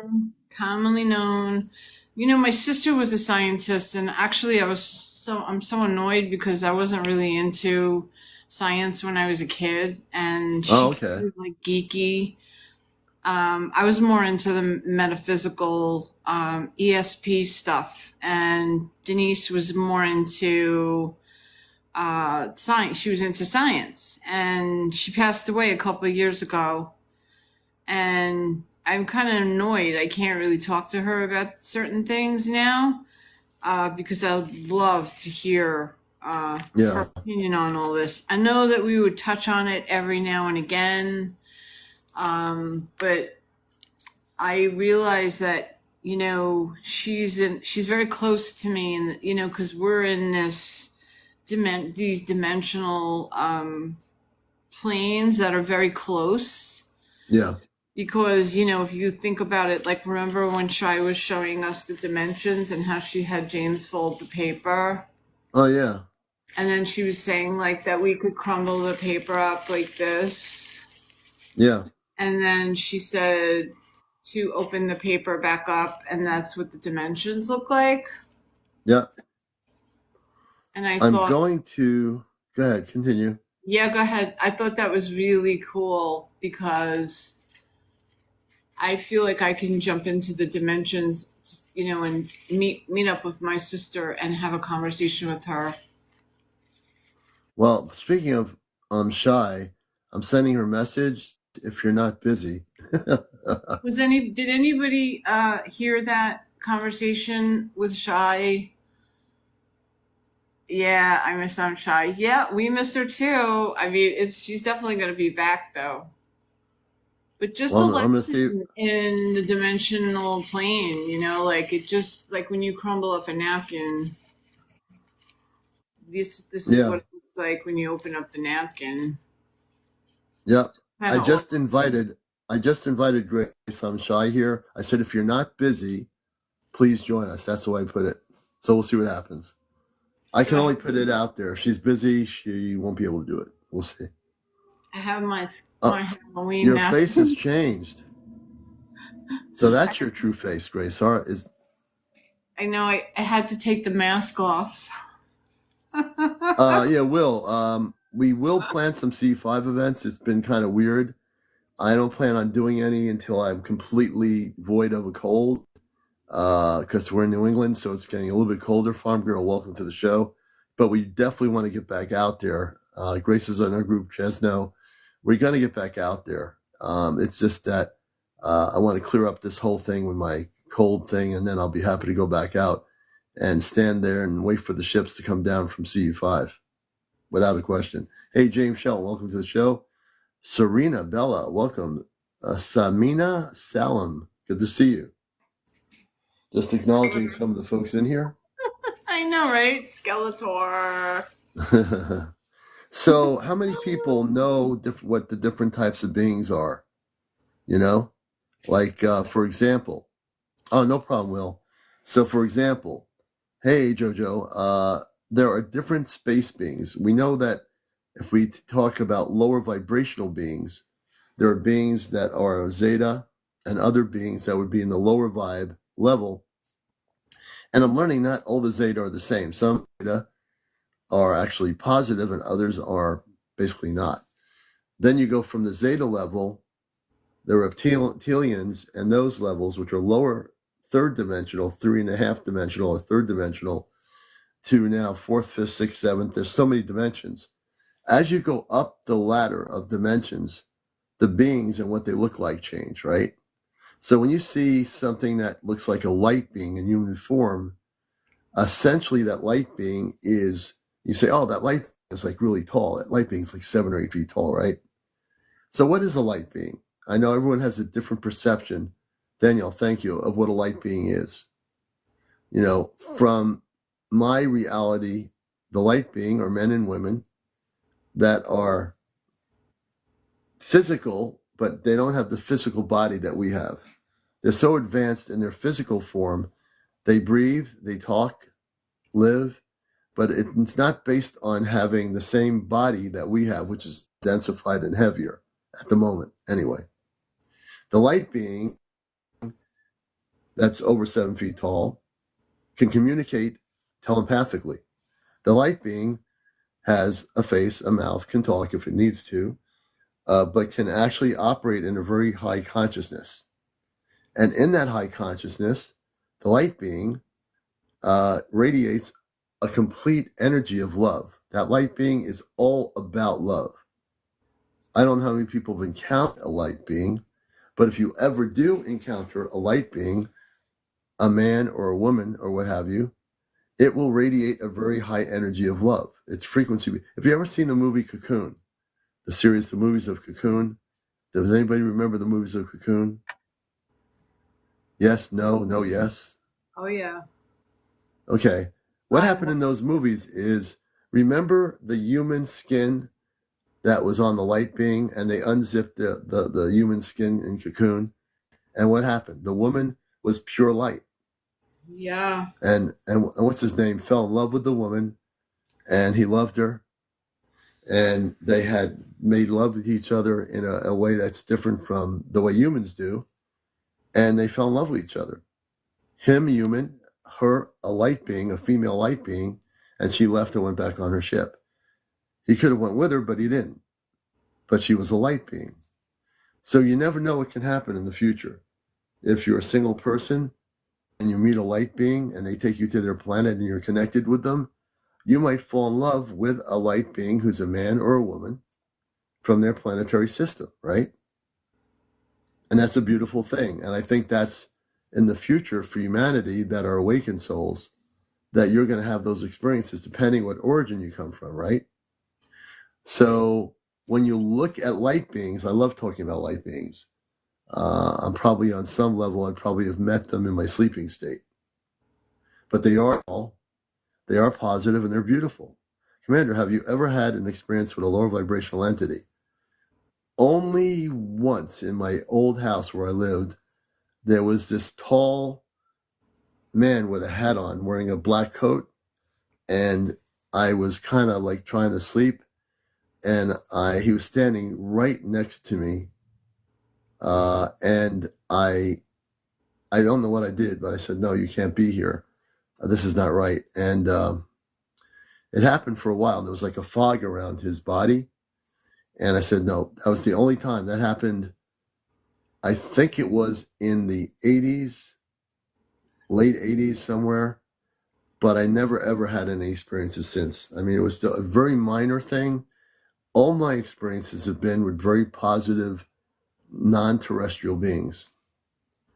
Commonly known. My sister was a scientist, and actually, I'm so annoyed because I wasn't really into science when I was a kid, and she Okay. was like geeky. I was more into the metaphysical ESP stuff, and Denise was more into science. She was into science, and she passed away a couple of years ago. And I'm kind of annoyed. I can't really talk to her about certain things now because I would love to hear her opinion on all this. I know that we would touch on it every now and again, but I realize that she's very close to me, and because we're in these dimensional planes that are very close. Yeah. Because, if you think about it, like, remember when Shai was showing us the dimensions and how she had James fold the paper? Oh, yeah. And then she was saying, like, that we could crumble the paper up like this. Yeah. And then she said to open the paper back up, and that's what the dimensions look like. Yeah. And I'm going to... Go ahead, continue. Yeah, go ahead. I thought that was really cool because I feel like I can jump into the dimensions, and meet up with my sister and have a conversation with her. Well, speaking of Shy, I'm sending her a message if you're not busy. Did anybody hear that conversation with Shy? Yeah, I miss Aunt Shy. Yeah, we miss her too. I mean, she's definitely going to be back though. But just the lesson in the dimensional plane, like it just like when you crumble up a napkin. This is what it looks like when you open up the napkin. Yep. I just invited Grace. I'm Shy here. I said, if you're not busy, please join us. That's the way I put it. So we'll see what happens. I can only put it out there. If she's busy, she won't be able to do it. We'll see. I have my Halloween. Your face has changed. So that's your true face, Grace. I know. I had to take the mask off. Yeah, we will plan some C5 events. It's been kind of weird. I don't plan on doing any until I'm completely void of a cold, because we're in New England, so it's getting a little bit colder. Farm Girl, welcome to the show. But we definitely want to get back out there. Grace is in our group, Chesno. We're going to get back out there. It's just that I want to clear up this whole thing with my cold thing, and then I'll be happy to go back out and stand there and wait for the ships to come down from CU5, without a question. Hey, James Shell, welcome to the show. Serena Bella, welcome. Samina Salam, good to see you. Just acknowledging some of the folks in here. I know, right? Skeletor. So how many people know what the different types of beings are? Like, for example, oh, no problem, Will. So, for example, hey, Jojo, there are different space beings. We know that if we talk about lower vibrational beings, there are beings that are Zeta and other beings that would be in the lower vibe level. And I'm learning not all the Zeta are the same. Some Zeta are actually positive and others are basically not. Then you go from the Zeta level the reptilians and those levels, which are lower third dimensional, 3.5 dimensional, or third dimensional, to now fourth, fifth, sixth, seventh. There's so many dimensions. As you go up the ladder of dimensions, the beings and what they look like change, right? So when you see something that looks like a light being in human form, essentially that light being is, you say, oh, that light is like really tall. That light being is like 7 or 8 feet tall, right? So what is a light being? I know everyone has a different perception. Danielle, thank you, of what a light being is. You know, from my reality, the light being are men and women that are physical, but they don't have the physical body that we have. They're so advanced in their physical form. They breathe, they talk, live, but it's not based on having the same body that we have, which is densified and heavier at the moment, anyway. The light being that's over 7 feet tall can communicate telepathically. The light being has a face, a mouth, can talk if it needs to, but can actually operate in a very high consciousness. And in that high consciousness, the light being radiates a complete energy of love. That light being is all about love. I don't know how many people have encountered a light being, but if you ever do encounter a light being, a man or a woman or what have you, it will radiate a very high energy of love. Its frequency. Have you ever seen the movie Cocoon? The series, the movies of Cocoon? Does anybody remember the movies of Cocoon? Yes, no, no, yes. Oh, yeah. Okay. What happened in those movies is, remember the human skin that was on the light being, and they unzipped the human skin in Cocoon? And what happened? The woman was pure light. Yeah. And what's his name? Fell in love with the woman, and he loved her. And they had made love with each other in a way that's different from the way humans do. And they fell in love with each other. Him, human, her, a light being, a female light being, and she left and went back on her ship. He could have went with her, but he didn't. But she was a light being. So you never know what can happen in the future. If you're a single person and you meet a light being and they take you to their planet and you're connected with them, you might fall in love with a light being who's a man or a woman from their planetary system, right? And that's a beautiful thing. And I think that's in the future for humanity that are awakened souls, that you're going to have those experiences depending what origin you come from, right? So when you look at light beings, I love talking about light beings. I'm probably on some level, I probably have met them in my sleeping state. But they are positive and they're beautiful. Commander, have you ever had an experience with a lower vibrational entity? Only once in my old house where I lived, there was this tall man with a hat on wearing a black coat, and I was kind of like trying to sleep, and he was standing right next to me, and I don't know what I did, but I said, no, you can't be here. This is not right. And it happened for a while. There was like a fog around his body. And I said, no, that was the only time that happened. I think it was in the 80s, late 80s somewhere, but I never ever had any experiences since. I mean, it was still a very minor thing. All my experiences have been with very positive, non-terrestrial beings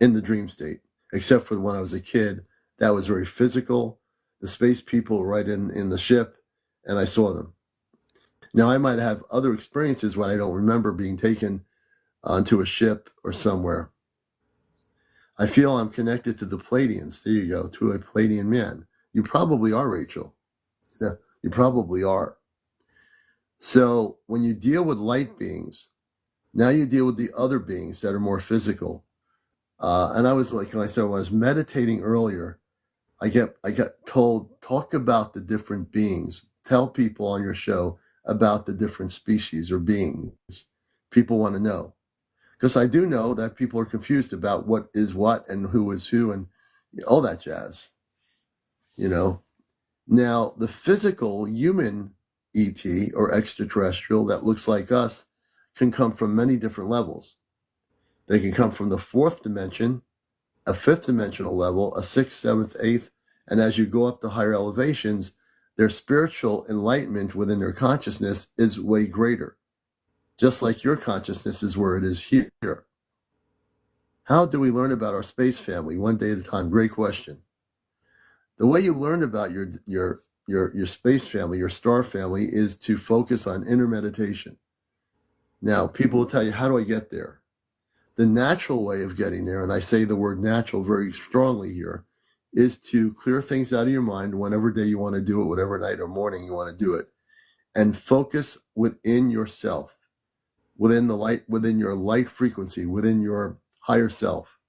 in the dream state, except for when I was a kid. That was very physical. The space people were right in the ship, and I saw them. Now, I might have other experiences when I don't remember being taken onto a ship or somewhere. I feel I'm connected to the Pleiadians. There you go, to a Pleiadian man. You probably are, Rachel. Yeah, you probably are. So when you deal with light beings, now you deal with the other beings that are more physical. And I was like I said, when I was meditating earlier, I got told, talk about the different beings. Tell people on your show about the different species or beings. People want to know. Because I do know that people are confused about what is what and who is who and all that jazz. You know. Now, the physical human ET or extraterrestrial that looks like us can come from many different levels. They can come from the fourth dimension, a fifth dimensional level, a sixth, seventh, eighth, and as you go up to higher elevations, their spiritual enlightenment within their consciousness is way greater. Just like your consciousness is where it is here. How do we learn about our space family? One day at a time. Great question. The way you learn about your space family, your star family, is to focus on inner meditation. Now, people will tell you, how do I get there? The natural way of getting there, and I say the word natural very strongly here, is to clear things out of your mind whenever day you want to do it, whatever night or morning you want to do it, and focus within yourself, within the light, within your light frequency, within your higher self.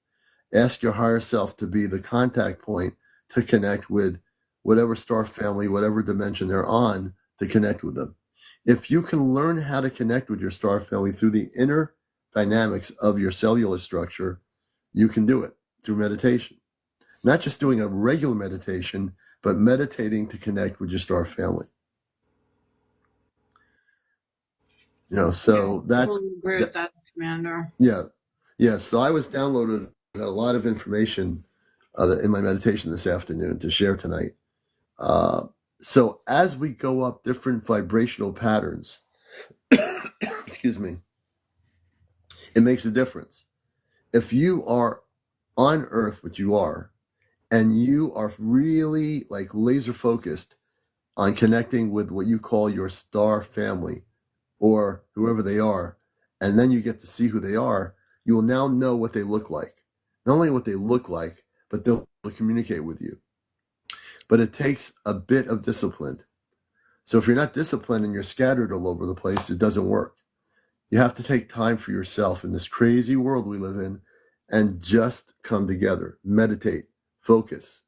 Ask your higher self to be the contact point to connect with whatever star family, whatever dimension they're on, to connect with them. If you can learn how to connect with your star family through the inner dynamics of your cellular structure, you can do it through meditation. Not just doing a regular meditation, but meditating to connect with your star family. So I totally agree with that, Commander. Yeah. So I was downloaded a lot of information in my meditation this afternoon to share tonight. So as we go up different vibrational patterns, excuse me, it makes a difference. If you are on Earth, which you are, and you are really like laser focused on connecting with what you call your star family or whoever they are, and then you get to see who they are, you will now know what they look like. Not only what they look like, but they'll communicate with you. But it takes a bit of discipline. So if you're not disciplined and you're scattered all over the place, it doesn't work. You have to take time for yourself in this crazy world we live in and just come together, meditate, focus,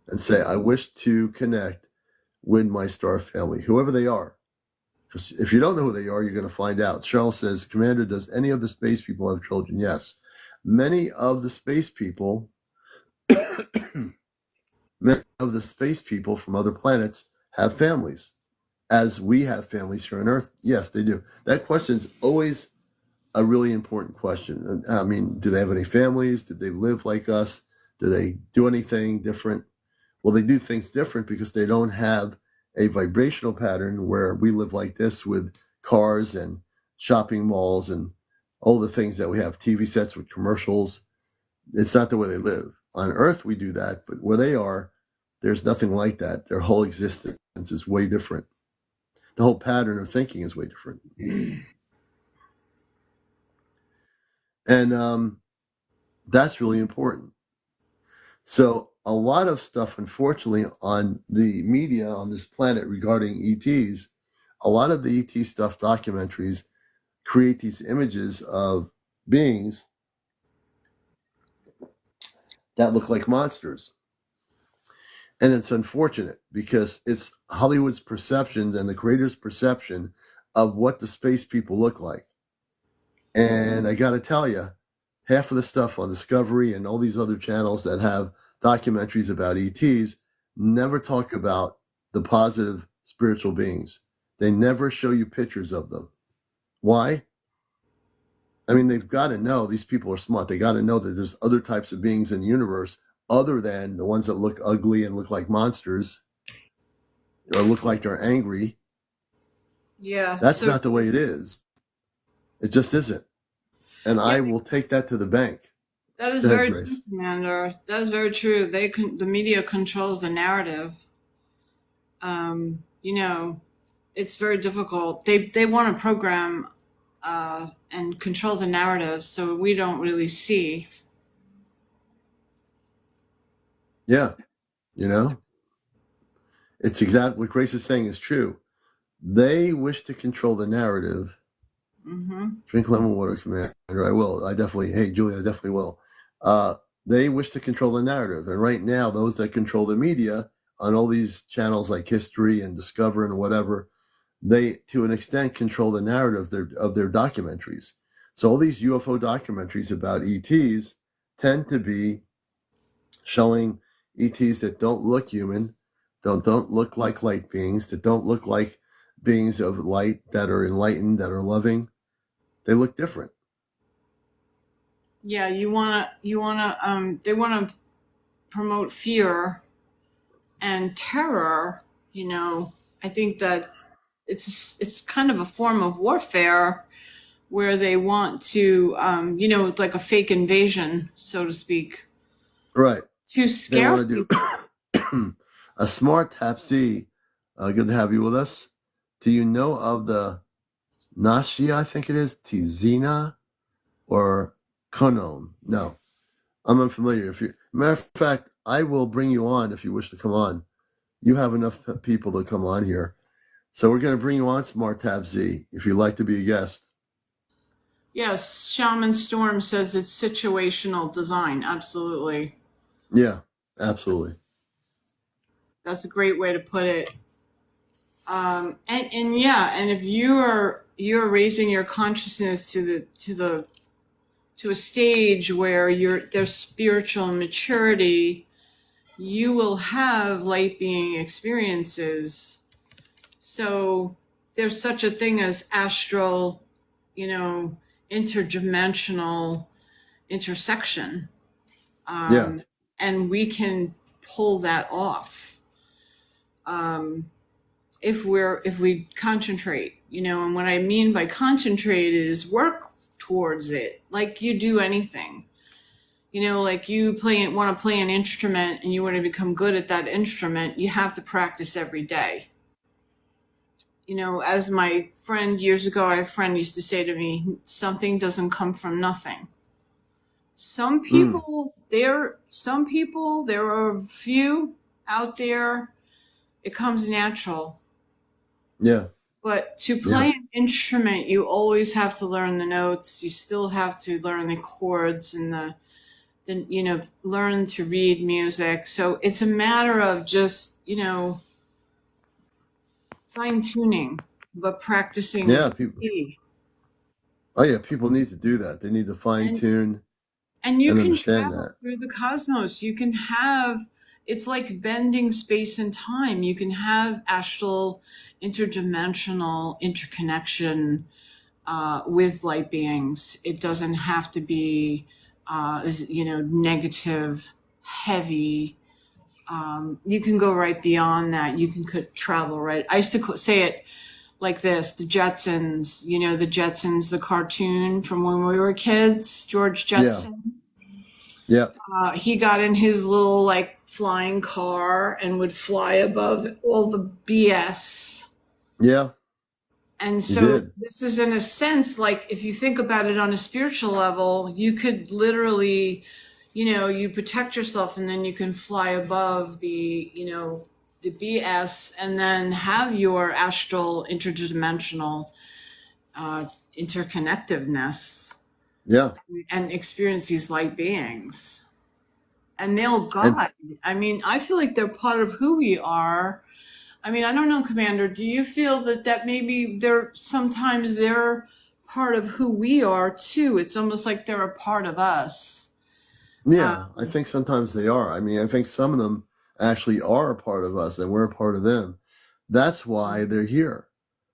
and say, I wish to connect with my star family, whoever they are. Because if you don't know who they are, you're going to find out. Cheryl says, Commander, does any of the space people have children? Yes. Many of the space people from other planets have families, as we have families here on Earth. Yes, they do. That question is always a really important question. I mean, do they have any families? Did they live like us? Do they do anything different? Well, they do things different because they don't have a vibrational pattern where we live like this with cars and shopping malls and all the things that we have, TV sets with commercials. It's not the way they live. On Earth, we do that, but where they are, there's nothing like that. Their whole existence is way different. The whole pattern of thinking is way different. And that's really important. So a lot of stuff, unfortunately, on the media on this planet regarding ETs, a lot of the ET stuff documentaries create these images of beings that look like monsters. And it's unfortunate because it's Hollywood's perceptions and the creator's perception of what the space people look like. And I got to tell you, half of the stuff on Discovery and all these other channels that have documentaries about ETs never talk about the positive spiritual beings. They never show you pictures of them. Why? I mean, they've got to know these people are smart. They got to know that there's other types of beings in the universe other than the ones that look ugly and look like monsters or look like they're angry. Yeah. That's not the way it is. It just isn't. And yeah. I will take that to the bank. That is very true, Commander. That is very true. The media controls the narrative. It's very difficult. They want to program and control the narrative, so we don't really see. Yeah, it's exactly what Grace is saying is true. They wish to control the narrative. Mm-hmm. Drink lemon water, Commander. I will. Hey, Julie, I definitely will. They wish to control the narrative. And right now, those that control the media on all these channels like History and Discover and whatever, they, to an extent, control the narrative of their documentaries. So all these UFO documentaries about ETs tend to be showing ETs that don't look human, don't look like light beings, that don't look like beings of light that are enlightened, that are loving. They look different. Yeah, they want to promote fear and terror. I think that it's kind of a form of warfare where they want to, like a fake invasion, so to speak, Right. to They scare want to people. do a smart Tapsi. Good to have you with us. Do you know of the Nashi, I think it is, Tizina or Konon? No, I'm unfamiliar. Matter of fact, I will bring you on if you wish to come on. You have enough people to come on here. So we're going to bring you on, Smart Tab Z, if you'd like to be a guest. Yes, Shaman Storm says it's situational design. Absolutely. Yeah, absolutely. That's a great way to put it. And yeah, and if you're raising your consciousness to a stage where there's spiritual maturity, you will have light being experiences. So there's such a thing as astral, interdimensional intersection. Yeah, And we can pull that off. If we concentrate, and what I mean by concentrate is work towards it like you do anything. Like you want to play an instrument and you want to become good at that instrument, you have to practice every day. As my friend years ago, a friend used to say to me, something doesn't come from nothing. Some people, there are a few out there, it comes natural. yeah, But to yeah, play an instrument, you always have to learn the notes. You still have to learn the chords and learn to read music. So it's a matter of just, fine tuning, but practicing yeah. is key. Oh yeah, people need to do that. They need to fine And tune and you and can understand travel that. through the cosmos. You can have it's like bending space and time. You can have astral interdimensional interconnection with light beings. It doesn't have to be negative, heavy. You can go right beyond that. You can travel right. I used to say it like this: the Jetsons. The Jetsons, the cartoon from when we were kids. George Yeah, Jetson. yeah, He got in his little like flying car and would fly above all the BS. yeah. And You so did. this is in a sense like if you think about it on a spiritual level, you could literally, you protect yourself and then you can fly above the BS and then have your astral interdimensional interconnectedness Yeah, and experience these light beings. And they'll and guide. I mean, I feel like they're part of who we are. I mean, I don't know, Commander. Do you feel that maybe sometimes they're part of who we are too? It's almost like they're a part of us. yeah, I think sometimes they are. I mean, I think some of them actually are a part of us and we're a part of them. That's why they're here.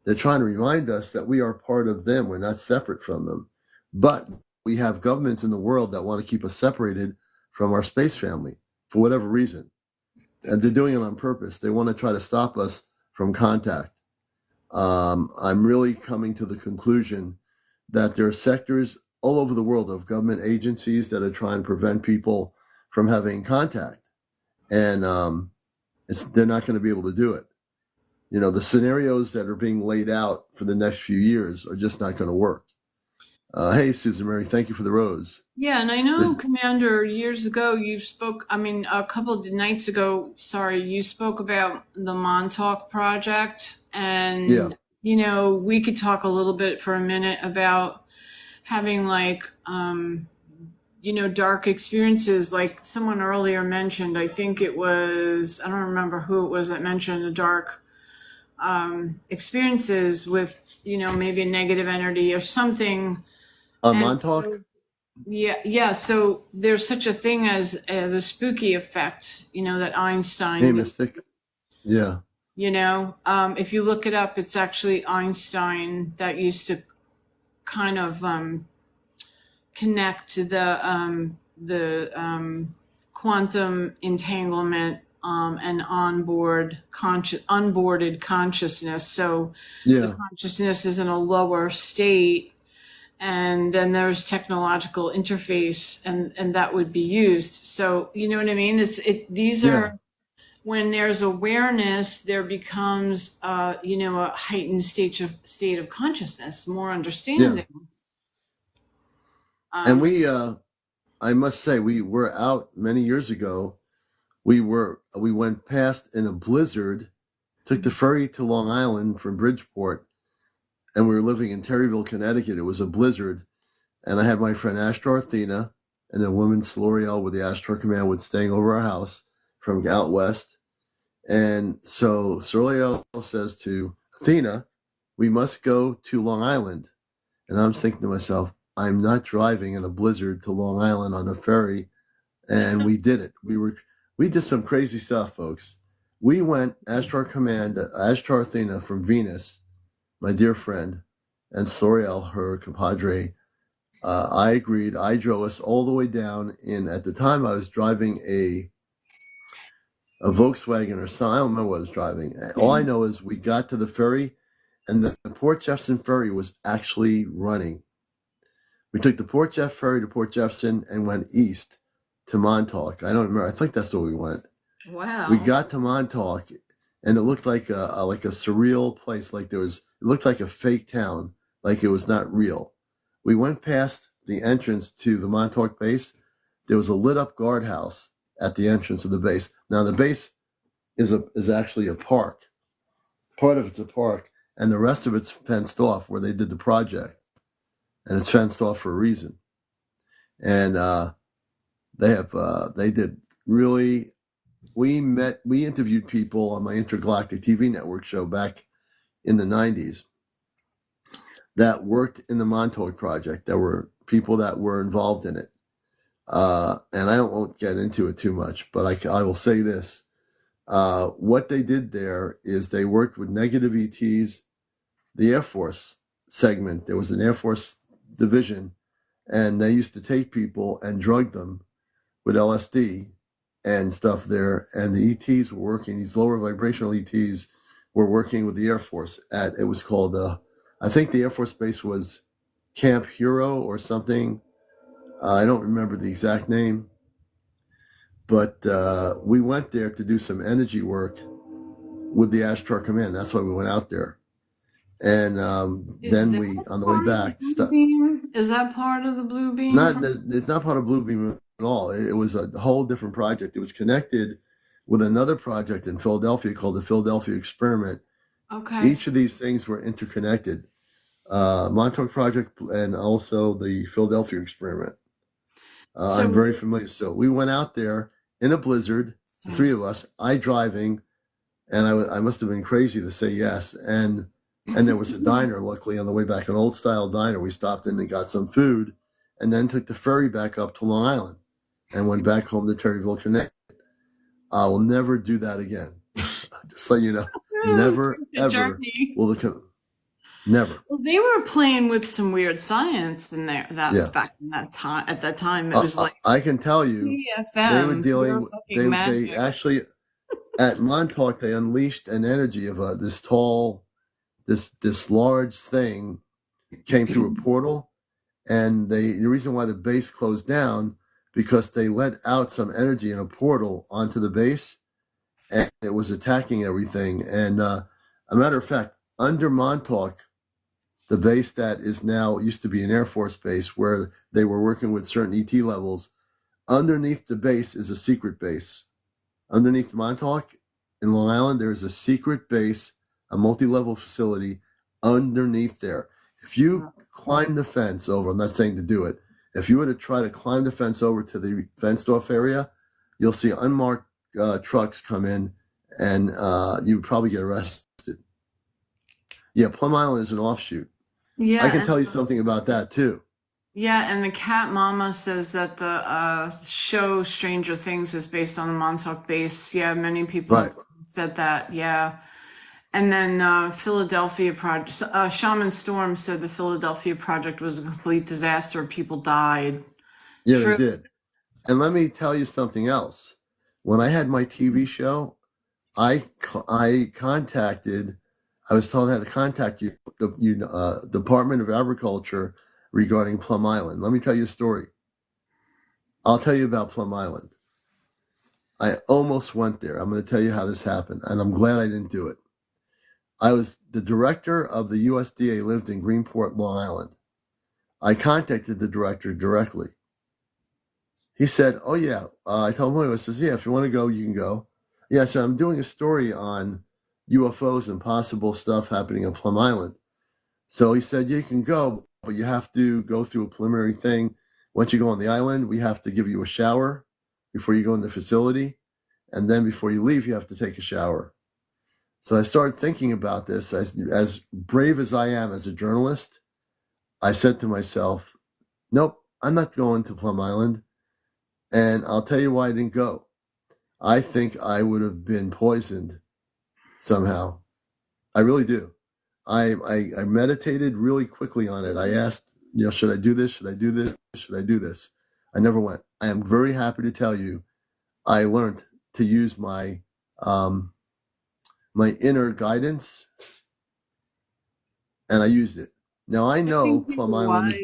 They're trying to remind us that we are part of them. We're not separate from them. But we have governments in the world that want to keep us separated from our space family for whatever reason. And they're doing it on purpose. They want to try to stop us from contact. I'm really coming to the conclusion that there are sectors all over the world of government agencies that are trying to prevent people from having contact. And they're not going to be able to do it. The scenarios that are being laid out for the next few years are just not going to work. Hey, Susan Mary, thank you for the rose. Yeah, and I know, Commander, years ago a couple of nights ago, sorry, you spoke about the Montauk Project. Yeah, And, we could talk a little bit for a minute about having like, dark experiences. Like someone earlier mentioned, I think it was, I don't remember who it was that mentioned the dark experiences with, maybe a negative entity or something. And Montauk, so yeah. So there's such a thing as the spooky effect, that hey, Einstein, Mystic. Yeah, if you look it up, it's actually Einstein that used to kind of connect to the quantum entanglement and onboarded consciousness. So the consciousness is in a lower state, and then there's technological interface, and that would be used. So you know what I mean? These are when there's awareness, there becomes a heightened state of consciousness, more understanding. And I must say, we were out many years ago. We went past in a blizzard, took the ferry to Long Island from Bridgeport, and we were living in Terryville, Connecticut. It was a blizzard, and I had my friend Ashtar Athena and a woman, CmdrAleon, with the Ashtar Command, was staying over our house from out west. And so CmdrAleon says to Athena, we must go to Long Island. And I'm thinking to myself, I'm not driving in a blizzard to Long Island on a ferry. And we did it. We did some crazy stuff, folks. We went, Ashtar Command, Ashtar Athena from Venus, my dear friend, and CmdrAleon, her compadre. I agreed. I drove us all the way down at the time I was driving a Volkswagen or something. I don't remember what I was driving. All I know is we got to the ferry, and the Port Jefferson ferry was actually running. We took the Port Jeff ferry to Port Jefferson and went east to Montauk. I don't remember. I think that's where we went. Wow. We got to Montauk, and it looked like a surreal place. It looked like a fake town, like it was not real. We went past the entrance to the Montauk base. There was a lit up guardhouse at the entrance of the base. Now the base is actually a park. Part of it's a park, and the rest of it's fenced off where they did the project, and it's fenced off for a reason. And they did really. We interviewed people on my Intergalactic TV network show back in the 90s that worked in the Montauk project. There were people that were involved in it. And I won't get into it too much, but I will say this. What they did there is they worked with negative ETs, the Air Force segment. There was an Air Force division, and they used to take people and drug them with LSD and stuff there. And the ETs were working, these lower vibrational ETs were working with the Air Force it was called, I think the Air Force base was Camp Hero or something. I don't remember the exact name, but we went there to do some energy work with the Ashtar Command. That's why we went out there. And then we, on the way back, is that part of the Blue Beam? It's not part of Blue Beam at all. It was a whole different project. It was connected with another project in Philadelphia called the Philadelphia Experiment. Okay. Each of these things were interconnected. Montauk Project and also the Philadelphia Experiment. I'm very familiar. So we went out there in a blizzard, the three of us, I driving, and I must have been crazy to say yes. And there was a diner, luckily, on the way back, an old-style diner. We stopped in and got some food, and then took the ferry back up to Long Island and went back home to Terryville, Connecticut. I will never do that again. Just letting you know. Never, ever will the... Never. Well, they were playing with some weird science in there. Back in that time. At that time, it was like I can tell you, PFM, they were dealing. They actually at Montauk they unleashed an energy of this tall, this large thing came through a portal, and the reason why the base closed down because they let out some energy in a portal onto the base, and it was attacking everything. And a matter of fact, under Montauk, the base that is now used to be an Air Force base where they were working with certain ET levels, underneath the base is a secret base. Underneath Montauk in Long Island, there is a secret base, a multi-level facility underneath there. If you climb the fence over, I'm not saying to do it, if you were to try to climb the fence over to the fenced-off area, you'll see unmarked trucks come in, and you would probably get arrested. Yeah, Plum Island is an offshoot. Yeah, I can tell you something about that too. Yeah, and the cat mama says that the show Stranger Things is based on the Montauk base. Yeah, many people have said that. Yeah, And then Philadelphia Project, Shaman Storm said the Philadelphia Project was a complete disaster. People died. Yeah, they True. did. And let me tell you something else. When I had my TV show, I was told I had to contact the Department of Agriculture regarding Plum Island. Let me tell you a story. I'll tell you about Plum Island. I almost went there. I'm going to tell you how this happened, and I'm glad I didn't do it. I was the director of the USDA, lived in Greenport, Long Island. I contacted the director directly. He said, "Oh yeah." I told him, I says, "Yeah, if you want to go, you can go." Yeah, so I'm doing a story on UFOs and possible stuff happening on Plum Island. So he said, "You can go, but you have to go through a preliminary thing. Once you go on the island, we have to give you a shower before you go in the facility, and then before you leave, you have to take a shower." So I started thinking about this. As brave as I am as a journalist, I said to myself, "Nope, I'm not going to Plum Island." And I'll tell you why I didn't go. I think I would have been poisoned somehow. I really do. I meditated really quickly on it. I asked, should I do this? Should I do this? Should I do this? I never went. I am very happy to tell you I learned to use my my inner guidance, and I used it. Now I know Plum Island.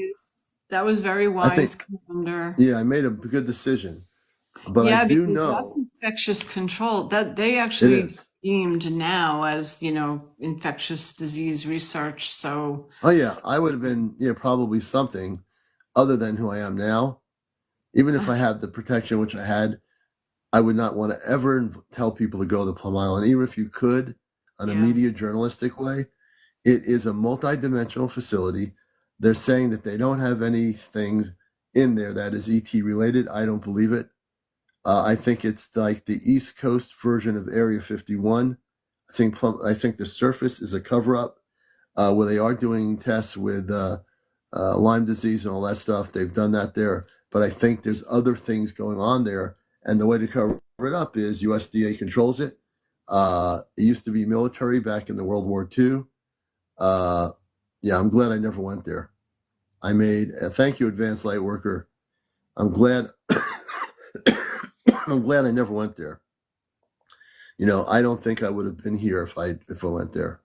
That was very wise, Commander. Yeah, I made a good decision. But yeah, I do because know that's infectious control. That they actually deemed now as infectious disease research. So oh yeah, I would have been probably something other than who I am now. Even if I had the protection which I had, I would not want to ever tell people to go to Plum Island, even if you could, on a media journalistic way. It is a multi-dimensional facility. They're saying that they don't have any things in there that is ET related. I don't believe it. I think it's like the East Coast version of Area 51. I think the surface is a cover-up where they are doing tests with Lyme disease and all that stuff. They've done that there. But I think there's other things going on there. And the way to cover it up is USDA controls it. It used to be military back in the World War II. Yeah, I'm glad I never went there. Thank you, Advanced Light Worker. I'm glad I'm glad I never went there. I don't think I would have been here if I went there.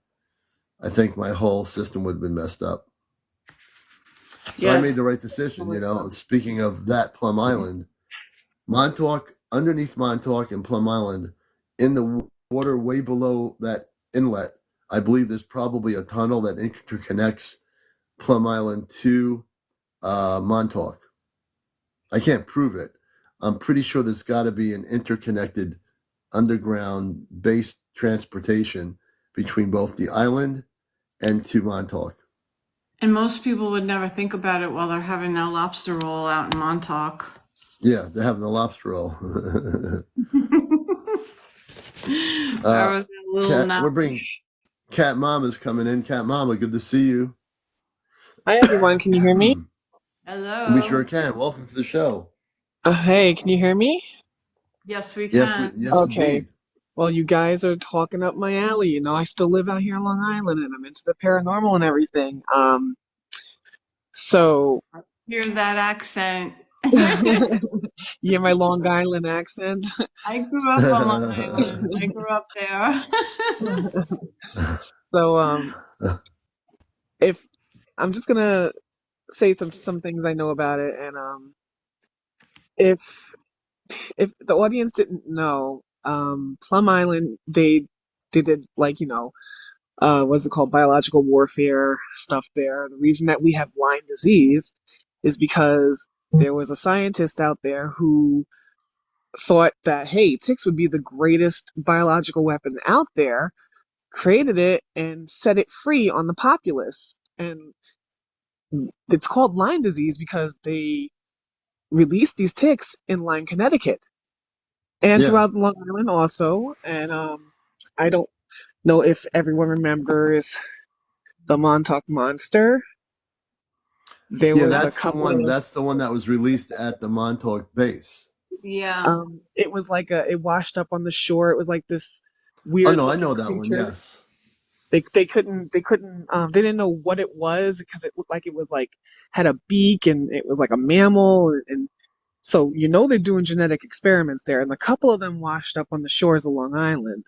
I think my whole system would have been messed up. So I made the right decision, Speaking of that Plum Island, Montauk, underneath Montauk and Plum Island, in the water way below that inlet, I believe there's probably a tunnel that interconnects Plum Island to Montauk. I can't prove it. I'm pretty sure there's got to be an interconnected underground based transportation between both the island and to Montauk. And most people would never think about it while they're having their lobster roll out in Montauk. Yeah, they're having the lobster roll. We're bringing Cat Mama's coming in. Cat Mama, good to see you. Hi, everyone. Can you hear me? Hello. We sure can. Welcome to the show. Hey, can you hear me? Yes, we can. Yes, okay. Indeed. Well, you guys are talking up my alley. I still live out here on Long Island, and I'm into the paranormal and everything. So hear that accent. You hear my Long Island accent? I grew up on Long Island. I grew up there. So, if I'm just gonna say some things I know about it, and if the audience didn't know, Plum Island, they did what's it called, biological warfare stuff there. The reason that we have Lyme disease is because there was a scientist out there who thought that, hey, ticks would be the greatest biological weapon out there, created it and set it free on the populace. And it's called Lyme disease because they released these ticks in Lyme, Connecticut, and throughout Long Island also. And I don't know if everyone remembers the Montauk Monster. That's the one that was released at the Montauk base. Yeah. It was like it washed up on the shore. It was like this weird. Oh no, I know that one. Yes. they didn't know what it was because it looked like it was like had a beak and it was like a mammal and so they're doing genetic experiments there, and a couple of them washed up on the shores of Long Island.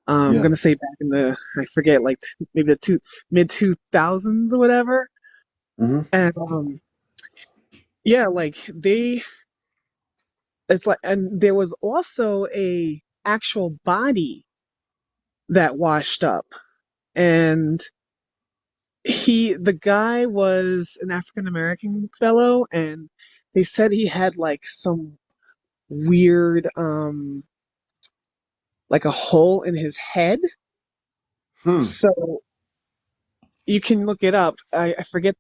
I'm Yeah. gonna say back in I forget, like maybe the mid 2000s or whatever. Mm-hmm. And yeah, like it's like, and there was also a actual body that washed up, and the guy was an African American fellow, and they said he had like some weird, like a hole in his head. Hmm. So you can look it up. I forget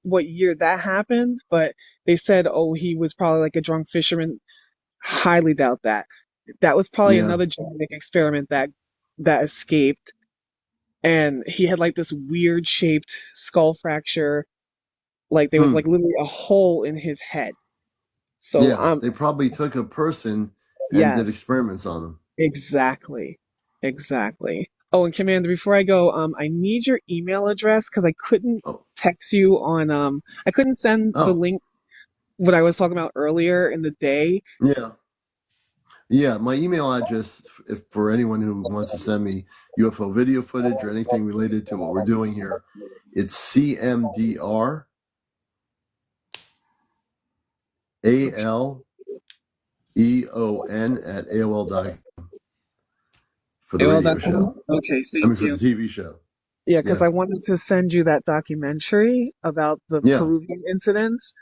what year that happened, but they said, oh, he was probably like a drunk fisherman. Highly doubt that. That was probably Yeah. another genetic experiment that escaped, and he had like this weird shaped skull fracture. Like there was Hmm. like literally a hole in his head. So Yeah. They probably took a person and did yes, experiments on them. exactly. Exactly. Oh, and Commander, before I go, I need your email address because I couldn't Oh. text you on I couldn't send the Oh. link what I was talking about earlier in the day. Yeah. Yeah. My email address, if for anyone who wants to send me UFO video footage or anything related to what we're doing here, it's CmdrAleon at AOL.com for the radio show. AOL.com? Okay, I thank mean, for the you. TV show. Yeah, because Yeah. I wanted to send you that documentary about the Yeah. Peruvian incidents,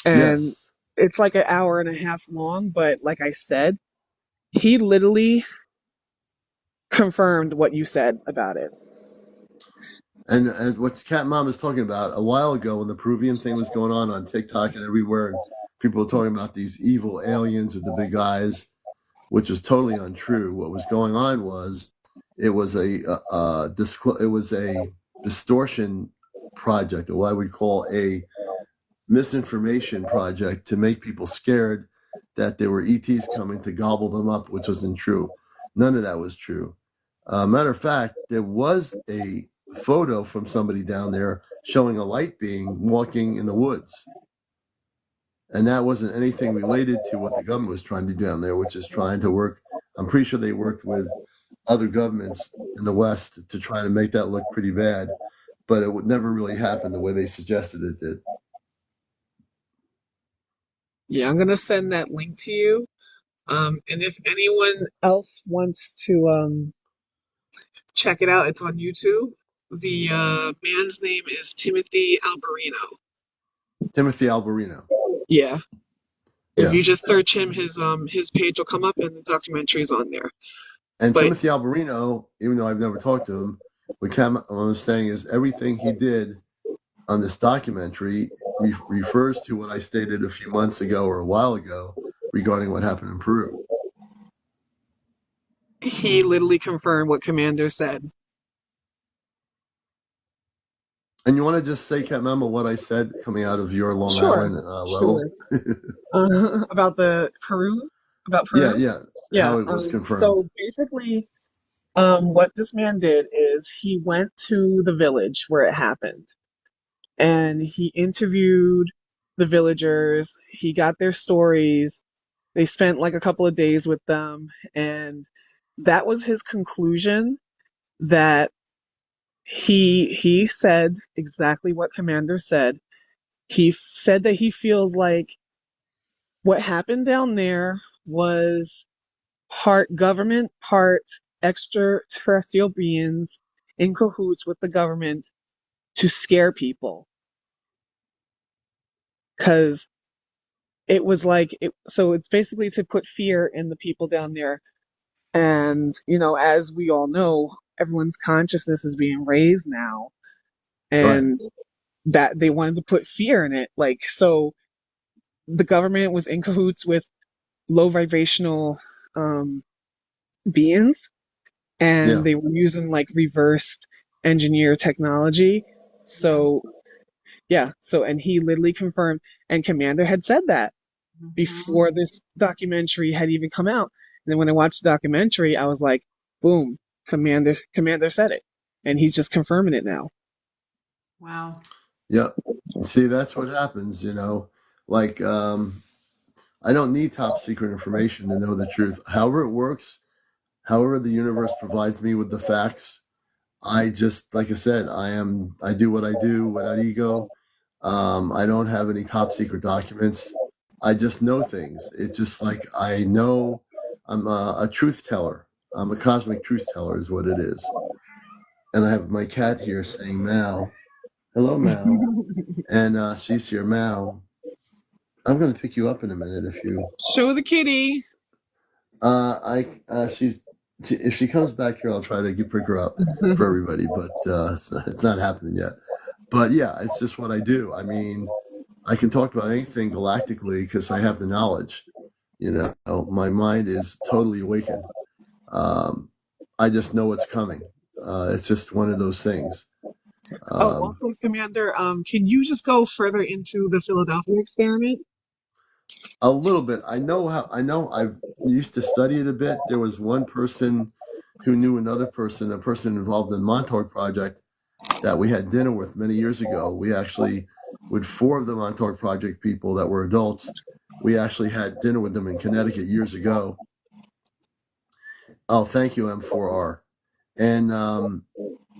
and Yes. it's like an hour and a half long, but like I said, he literally confirmed what you said about it. And as what Cat Mom is talking about, a while ago when the Peruvian thing was going on TikTok and everywhere, and people were talking about these evil aliens with the big eyes, which was totally untrue. What was going on was it was it was a distortion project, or what I would call a misinformation project to make people scared that there were ETs coming to gobble them up, which wasn't true. None of that was true. Matter of fact, there was a photo from somebody down there showing a light being walking in the woods. And that wasn't anything related to what the government was trying to do down there, which is trying to work. I'm pretty sure they worked with other governments in the West to try to make that look pretty bad, but it would never really happen the way they suggested it did. Yeah, I'm gonna send that link to you. And if anyone else wants to check it out, it's on YouTube. The man's name is Timothy Alberino. Timothy Alberino. Yeah. If Yeah. you just search him, his page will come up and the documentary's on there. And But Timothy Alberino, even though I've never talked to him, what I was saying is everything he did on this documentary refers to what I stated a few months ago or a while ago regarding what happened in Peru. he literally confirmed what Commander said. And you want to just say, Cat Memo, what I said coming out of your Long Sure, Island level? sure. About Peru? About Yeah, Peru? yeah. Yeah. How it was confirmed. So basically, what this man did is he went to the village where it happened, and he interviewed the villagers. He got their stories. They spent like a couple of days with them, and that was his conclusion that he said exactly what Commander said. He said that he feels like what happened down there was part government, part extraterrestrial beings in cahoots with the government to scare people. Because it was like, so it's basically to put fear in the people down there. And, as we all know, everyone's consciousness is being raised now. Right. And that they wanted to put fear in it. Like, so the government was in cahoots with low vibrational beings, and Yeah. they were using like reversed engineer technology. So yeah, and he literally confirmed, and Commander had said that before this documentary had even come out. And then when I watched the documentary, I was like, boom, Commander said it, and he's just confirming it now. Wow. Yeah. See, that's what happens, like, I don't need top secret information to know the truth. However it works, however the universe provides me with the facts, I just, like I said, I do what I do without ego. I don't have any top secret documents. I just know things. It's just like I know I'm a truth teller. I'm a cosmic truth teller is what it is. And I have my cat here saying Mal. Hello, Mal. And she's here, Mal. I'm going to pick you up in a minute if you. Show the kitty. If she comes back here, I'll try to pick her up for everybody, but it's not happening yet. But yeah, it's just what I do. I mean, I can talk about anything galactically because I have the knowledge. My mind is totally awakened. I just know what's coming. It's just one of those things. Also, Commander, can you just go further into the Philadelphia experiment? A little bit. I know I've used to study it a bit. There was one person who knew another person, a person involved in the Montauk Project that we had dinner with many years ago. We actually, with 4 of the Montauk Project people that were adults, we actually had dinner with them in Connecticut years ago. Oh, thank you, M4R. And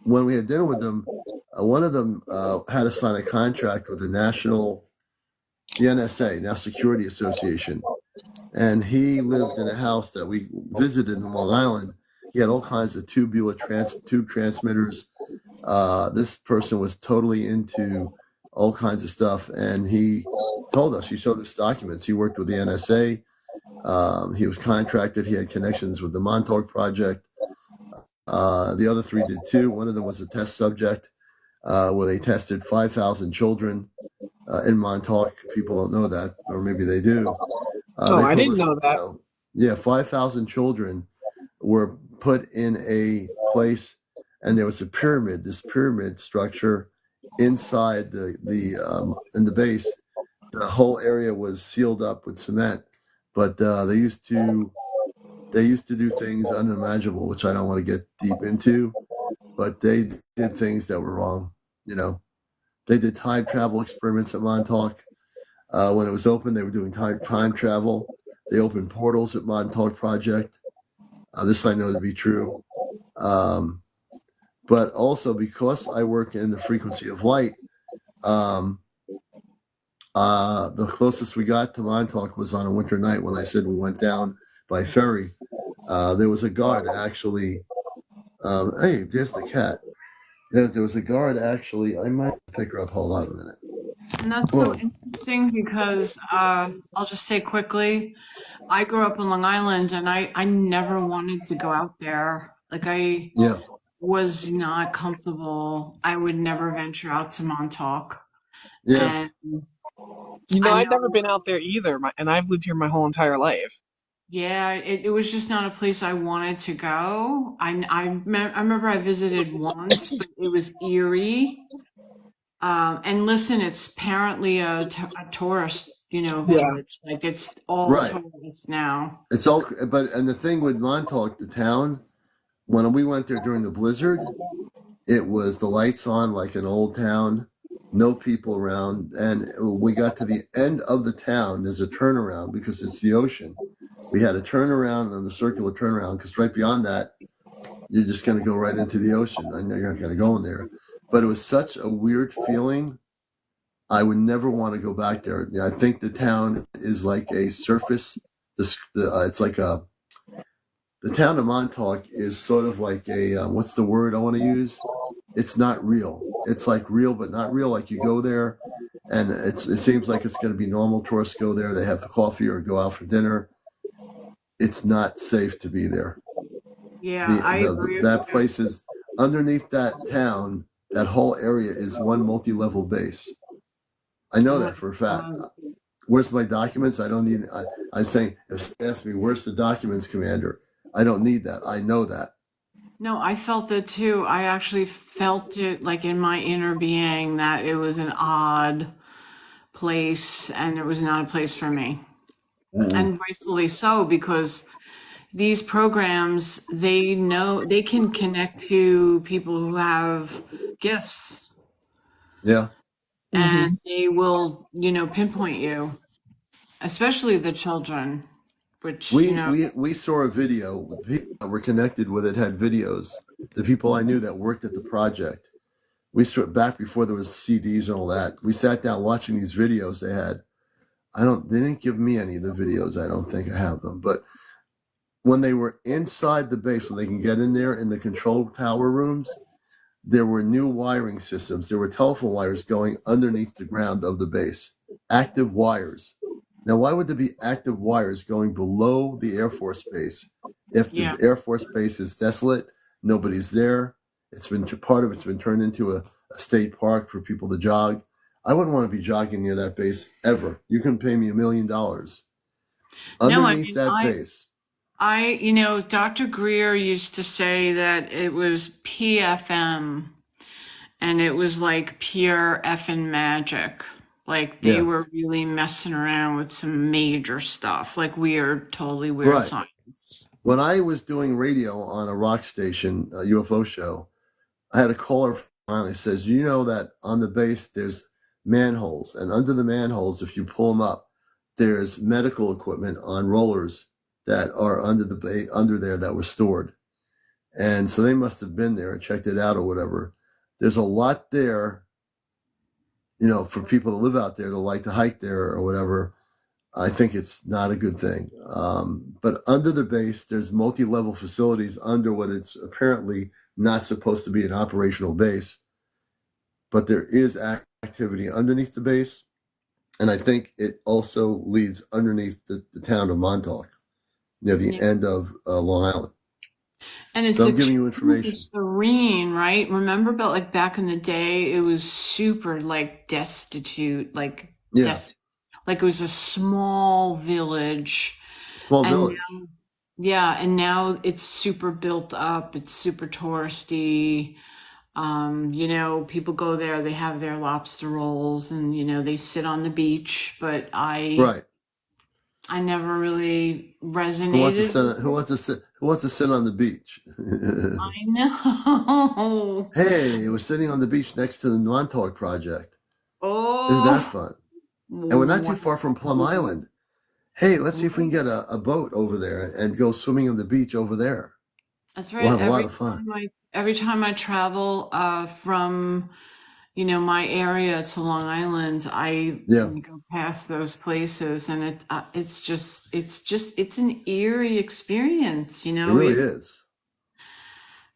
when we had dinner with them, one of them had to sign a contract with the NSA, National Security Association. And he lived in a house that we visited in Long Island. He had all kinds of tube transmitters. This person was totally into all kinds of stuff. And he told us, he showed us documents. He worked with the NSA. He was contracted. He had connections with the Montauk Project. The other 3 did too. One of them was a test subject where they tested 5,000 children in Montauk. People don't know that, or maybe they do. I didn't know that. 5,000 children were put in a place, and there was a pyramid. This pyramid structure inside in the base. The whole area was sealed up with cement, but they used to do things unimaginable, which I don't want to get deep into. But they did things that were wrong. They did time travel experiments at Montauk. When it was open, they were doing time travel. They opened portals at Montauk Project. This I know to be true. But also because I work in the frequency of light, the closest we got to Montauk was on a winter night when I said we went down by ferry. There was a guard actually. Hey, there's the cat. There was a guard actually. I might pick her up. Hold on a minute. And that's so interesting because I'll just say quickly, I grew up in Long Island and I never wanted to go out there. Like I was not comfortable. I would never venture out to Montauk. Yeah. And I've never been out there either, and I've lived here my whole entire life. Yeah, it was just not a place I wanted to go. I remember I visited once, but it was eerie. And listen, it's apparently a tourist, village. Like it's all tourists now. It's all, and the thing with Montauk, the town, when we went there during the blizzard, it was the lights on like an old town, no people around. And we got to the end of the town. There's a turnaround because it's the ocean. We had a turnaround and the circular turnaround because right beyond that, you're just going to go right into the ocean. I know you're not going to go in there. But it was such a weird feeling. I would never want to go back there. I think the town is like a surface. It's like the town of Montauk is sort of like a, what's the word I want to use? It's not real. It's like real, but not real. Like you go there and it seems like it's going to be normal. Tourists go there. They have the coffee or go out for dinner. It's not safe to be there. Yeah, I agree. That place is underneath that town. That whole area is one multi-level base. I know that for a fact. Where's my documents? I don't need. I'm saying, if you ask me, where's the documents, Commander? I don't need that. I know that. No, I felt it too. I actually felt it like in my inner being that it was an odd place and it was not a place for me. Mm-hmm. And rightfully so, because these programs, they can connect to people who have gifts. Yeah. And they will, pinpoint you, especially the children, which, We saw a video. The people that were connected with it had videos. The people I knew that worked at the project. We saw back before there was CDs and all that. We sat down watching these videos they had. They didn't give me any of the videos. I don't think I have them. But when they were inside the base, when they can get in there in the control tower rooms, there were new wiring systems. There were telephone wires going underneath the ground of the base, active wires. Now, why would there be active wires going below the Air Force Base if the Air Force Base is desolate, nobody's there, part of it's been turned into a state park for people to jog? I wouldn't want to be jogging near that base ever. You can pay me $1 million. Underneath that base. Dr. Greer used to say that it was PFM, and it was like pure effing magic. Like they were really messing around with some major stuff, like totally weird science. When I was doing radio on a rock station, a UFO show, I had a caller finally says, you know that on the base there's manholes, and under the manholes, if you pull them up, there's medical equipment on rollers that are under there that were stored. And so they must have been there and checked it out or whatever. There's a lot there, for people to live out there, to like to hike there or whatever. I think it's not a good thing. But under the base, there's multi-level facilities under what it's apparently not supposed to be an operational base. But there is activity underneath the base. And I think it also leads underneath the town of Montauk, near the end of Long Island. And it's so I'm giving you information. Serene, right? Remember about like back in the day, it was super like destitute, like like it was a small village. Village. And now it's super built up. It's super touristy. People go there, they have their lobster rolls and, they sit on the beach, but I never really resonated. Who wants to sit on the beach? I know. Hey, it was sitting on the beach next to the Montauk Project. Oh. Isn't that fun? And we're not too far from Plum Island. Hey, let's see if we can get a boat over there and go swimming on the beach over there. That's right. We'll have a lot of fun. Every time I travel from, my area to Long Island, I go past those places, and it's an eerie experience, It really is.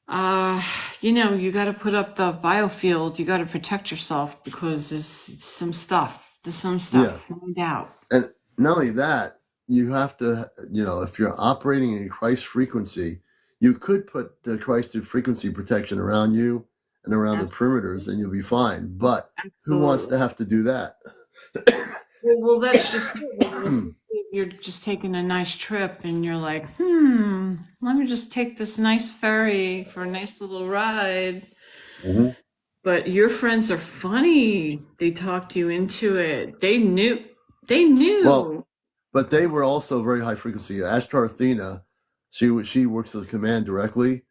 You got to put up the biofield. You got to protect yourself because there's some stuff. No doubt. And not only that, you have to, if you're operating in Christ frequency, you could put the Christ frequency protection around you and around the perimeters, and you'll be fine. But who wants to have to do that? Well, that's just it. You're just taking a nice trip, and you're like, let me just take this nice ferry for a nice little ride. Mm-hmm. But your friends are funny. They talked you into it. They knew. Well, but they were also very high frequency. Ashtar Athena, she works at the command directly,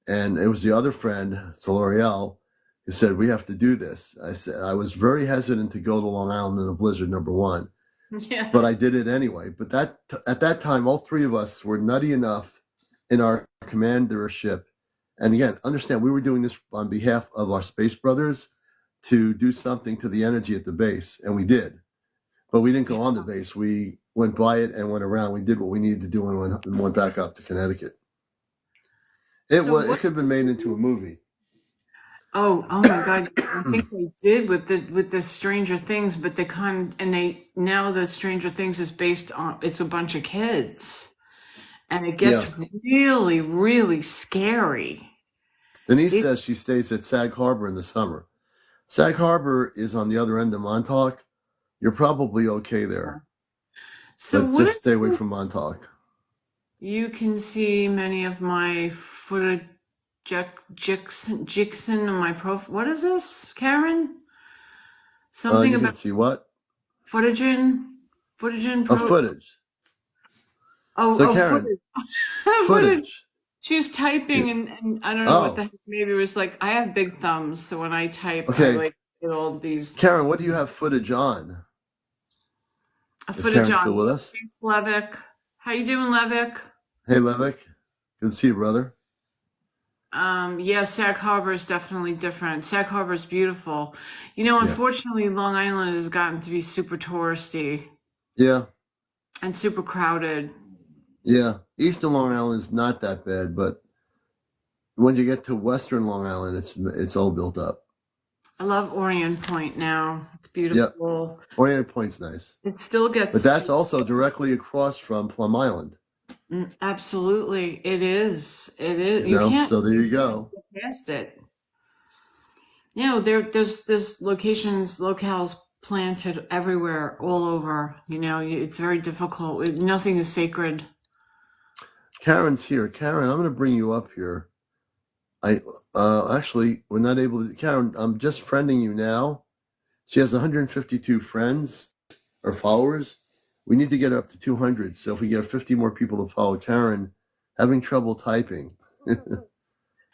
and it was the other friend, CmdrAleon, who said, we have to do this. I was very hesitant to go to Long Island in a blizzard, number one. Yeah. But I did it anyway. But at that time, all three of us were nutty enough in our commandership. And again, understand, we were doing this on behalf of our space brothers to do something to the energy at the base, and we did. But we didn't go on the base. We went by it and went around. We did what we needed to do and went back up to Connecticut. It could have been made into a movie. Oh my God! I think they did with the Stranger Things, but now the Stranger Things is based on, it's a bunch of kids, and it gets really, really scary. Denise says she stays at Sag Harbor in the summer. Sag Harbor is on the other end of Montauk. You're probably okay there. So but just stay away from Montauk. You can see many of my footage. Jixon on my profile. What is this, Karen? Something you about can see what? footage. Footage. So Karen, footage. Footage. footage. She's typing, and I don't know what the heck. Maybe it was like I have big thumbs, so when I type, I Okay. like get all these. Karen, what do you have footage on? Is Footage Karen still on. with us? Thanks, Levick. How you doing, Levick? Hey, Levick. Good to see you, brother. Yeah, Sag Harbor is definitely different. Sag Harbor is beautiful. You know, unfortunately, Long Island has gotten to be super touristy. Yeah. And super crowded. Yeah. Eastern Long Island is not that bad, but when you get to Western Long Island, it's all built up. I love Orient Point now. It's beautiful. Yep. Orient Point's nice. It still gets... But that's also directly across from Plum Island. Absolutely. It is. It is. You can't... So there you go. Get past it. You know, there's locales planted everywhere, all over. You know, it's very difficult. Nothing is sacred. Karen's here. Karen, I'm going to bring you up here. Actually, we're not able to... Karen, I'm just friending you now. She has 152 friends or followers. We need to get up to 200. So if we get 50 more people to follow Karen, having trouble typing.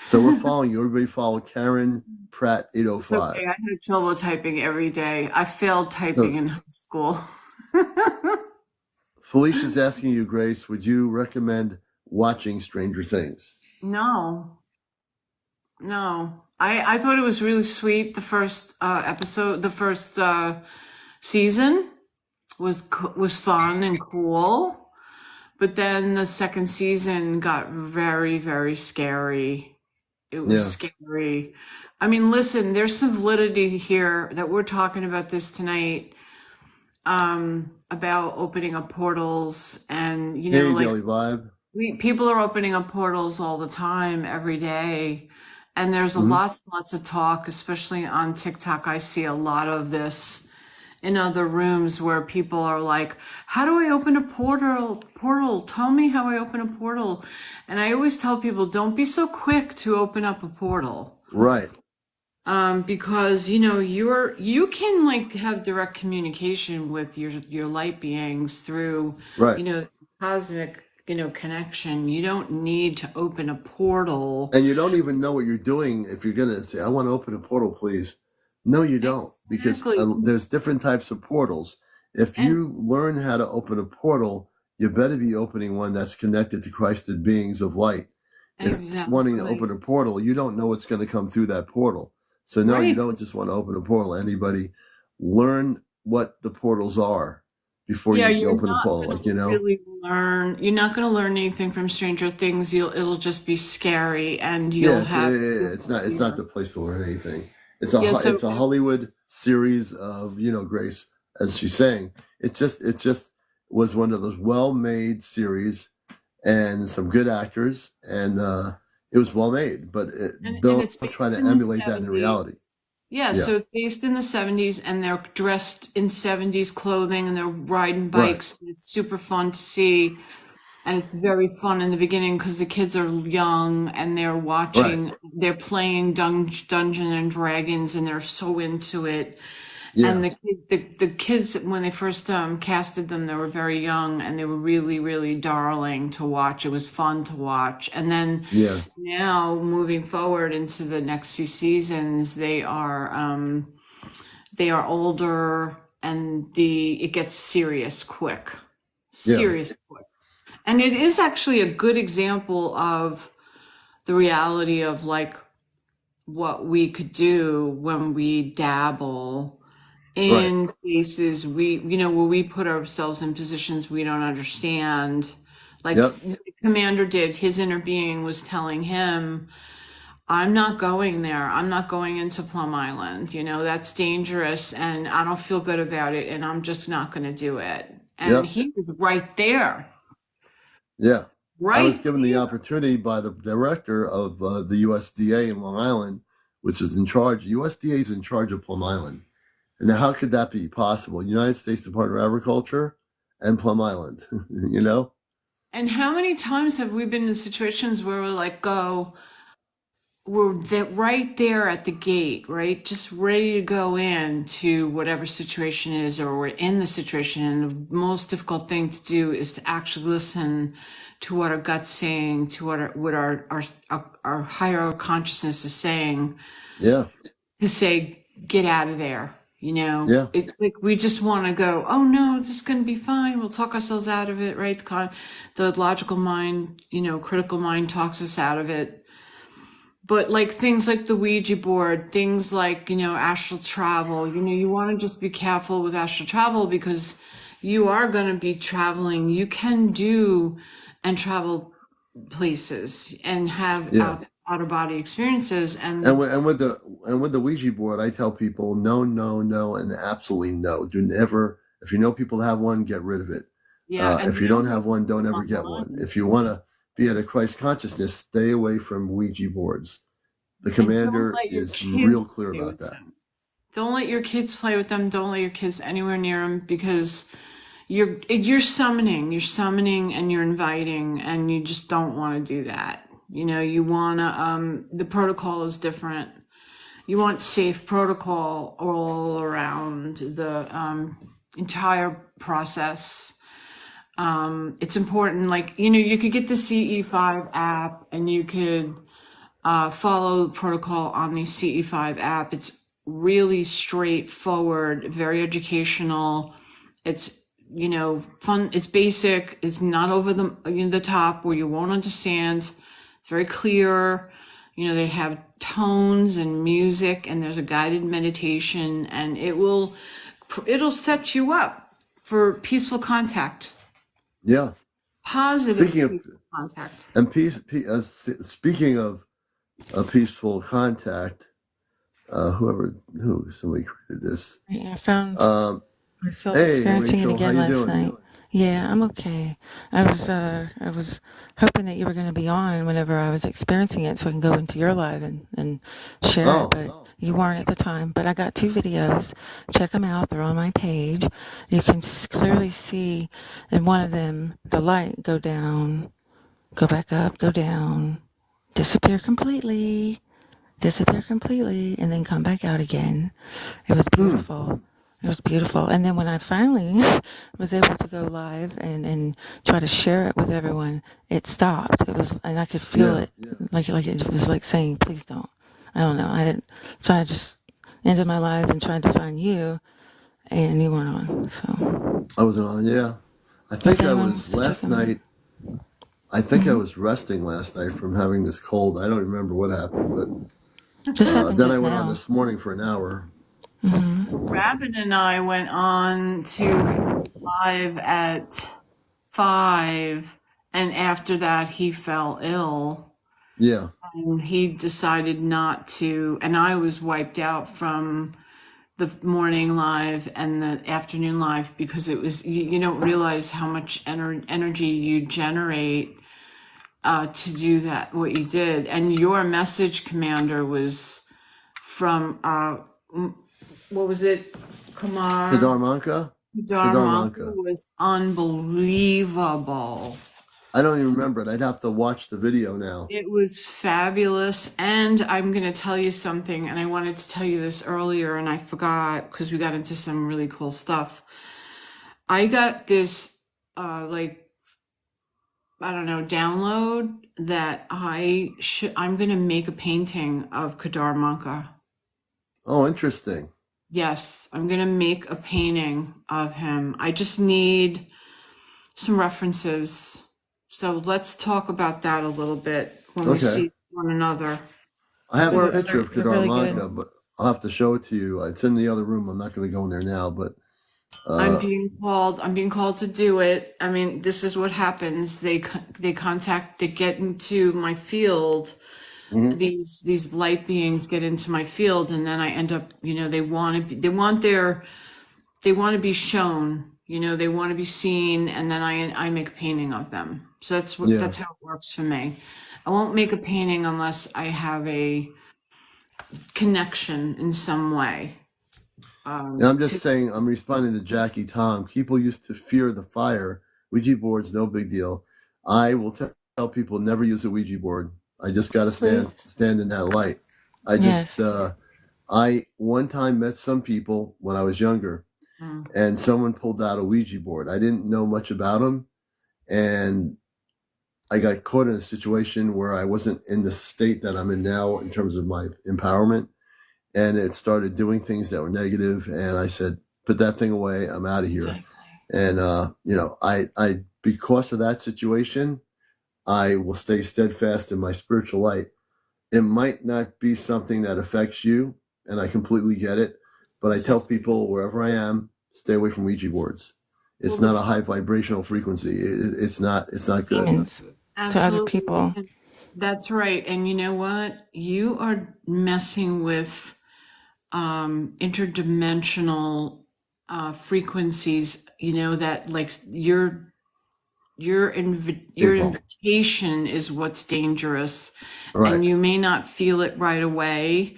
So we're following you. Everybody follow Karen Pratt 805. It's okay. I had trouble typing every day. I failed typing in high school. Felicia's asking you, Grace, would you recommend watching Stranger Things? No. I thought it was really sweet. The first episode, the first season was fun and cool, but then the second season got very, very scary. It was scary. I mean, listen, there's some validity here that we're talking about this tonight, about opening up portals, and you know, like Daily Vibe. People are opening up portals all the time, every day. And there's lots and lots of talk, especially on TikTok. I see a lot of this in other rooms where people are like, how do I open a portal? Tell me how I open a portal. And I always tell people, don't be so quick to open up a portal. Right. Because, you know, you can like have direct communication with your light beings through, you know, cosmic, you know, connection. You don't need to open a portal. And you don't even know what you're doing if you're going to say, I want to open a portal, please. No, you don't. Exactly. Because there's different types of portals. If you learn how to open a portal, you better be opening one that's connected to Christed beings of light. Exactly. If wanting to open a portal, you don't know what's going to come through that portal. So no, you don't just want to open a portal. Anybody, learn what the portals are before you open a portal. Like, you know, you're not going to learn anything from Stranger Things. It'll just be scary, and you'll have. It's not the place to learn anything. It's a Hollywood series of, you know, Grace, as she's saying. It just was one of those well-made series, and some good actors, and it was well made. But don't try to emulate that in reality. Yeah, so it's based in the 70s, and they're dressed in 70s clothing, and they're riding bikes. And it's super fun to see, and it's very fun in the beginning because the kids are young, and they're watching, they're playing Dungeons and Dragons, and they're so into it. Yeah. And the kids, when they first casted them, they were very young, and they were really, really darling to watch. It was fun to watch. And then now moving forward into the next few seasons, they are older, and it gets serious quick. Quick. And it is actually a good example of the reality of like what we could do when we dabble in cases where we put ourselves in positions we don't understand. Like the commander did, his inner being was telling him, I'm not going there. I'm not going into Plum Island. You know, that's dangerous, and I don't feel good about it, and I'm just not going to do it. And he was right there. Yeah. I was given the opportunity by the director of the USDA in Long Island, which is in charge. USDA is in charge of Plum Island. And now, how could that be possible? United States Department of Agriculture and Plum Island, you know? And how many times have we been in situations where we're like, go, we're right there at the gate, right? Just ready to go in to whatever situation is, or we're in the situation. And the most difficult thing to do is to actually listen to what our gut's saying, to what our higher consciousness is saying. Yeah. To say, get out of there. Yeah. It's like we just want to go, oh no, this is going to be fine. We'll talk ourselves out of it, right? The logical mind, critical mind talks us out of it. But like things like the Ouija board, things like, astral travel, you want to just be careful with astral travel because you are going to be traveling. You can do and travel places and have Yeah. out of body experiences. And with the Ouija board, I tell people no, no, no, and absolutely no. Do never. If you know people have one, get rid of it. Yeah, if you don't have one, don't ever get one. If you want to be at a Christ consciousness, stay away from Ouija boards. The commander is real clear about that. Don't let your kids play with them. Don't let your kids anywhere near them because you're summoning and you're inviting, and you just don't want to do that. You want to, the protocol is different. You want safe protocol all around the entire process. It's important, like, you could get the CE5 app and you could follow protocol on the CE5 app. It's really straightforward, very educational. It's, fun. It's basic. It's not over the top where you won't understand. It's very clear. They have tones and music, and there's a guided meditation, and it'll set you up for peaceful contact. Yeah. Positive peaceful contact. And speaking of peaceful contact, somebody created this. I found myself experiencing it again last night. Yeah, I'm okay. I was hoping that you were going to be on whenever I was experiencing it so I can go into your live and share it, but you weren't at the time. But I got 2 videos. Check them out. They're on my page. You can clearly see in one of them the light go down, go back up, go down, disappear completely, and then come back out again. It was beautiful. It was beautiful. And then when I finally was able to go live and try to share it with everyone, it stopped. And I could feel it. Like it was like saying, please don't. I don't know. I didn't. So I just ended my live and tried to find you, and you weren't on. So I wasn't on. Yeah, I think I was last night. I think I was resting last night from having this cold. I don't remember what happened, but then I went on this morning for an hour. Rabbit and I went on to live at 5, and after that he fell ill. Yeah. And he decided not to, and I was wiped out from the morning live and the afternoon live because it was, you don't realize how much energy you generate to do that, what you did. And your message, Commander, was from what was it? Kedar Manka was unbelievable. I don't even remember it. I'd have to watch the video now. It was fabulous. And I'm going to tell you something, and I wanted to tell you this earlier, and I forgot because we got into some really cool stuff. I got this, download that I'm going to make a painting of Kedar Manka. Oh, interesting. Yes, I'm going to make a painting of him. I just need some references. So let's talk about that a little bit when we see one another. I have a picture of Kedar Manka, but I'll have to show it to you. It's in the other room. I'm not going to go in there now, but I'm being called to do it. I mean, this is what happens. They get into my field. These light beings get into my field, and then I end up, they want to be shown, they want to be seen, and then I make a painting of them. So that's how it works for me. I won't make a painting unless I have a connection in some way. I'm just saying, I'm responding to Jackie Tom. People used to fear the fire. Ouija boards, no big deal. I will tell people never use a Ouija board. I just got to stand in that light. I just, I one time met some people when I was younger, and someone pulled out a Ouija board. I didn't know much about them, and I got caught in a situation where I wasn't in the state that I'm in now in terms of my empowerment, and it started doing things that were negative, and I said, put that thing away, I'm out of here. Exactly. And I because of that situation, I will stay steadfast in my spiritual light. It might not be something that affects you, and I completely get it, but I tell people wherever I am, stay away from Ouija boards. It's not a high vibrational frequency. It's not good. Absolutely. To other people. That's right. And you know what? You are messing with interdimensional frequencies, that like your invitation is what's dangerous. Right. And you may not feel it right away,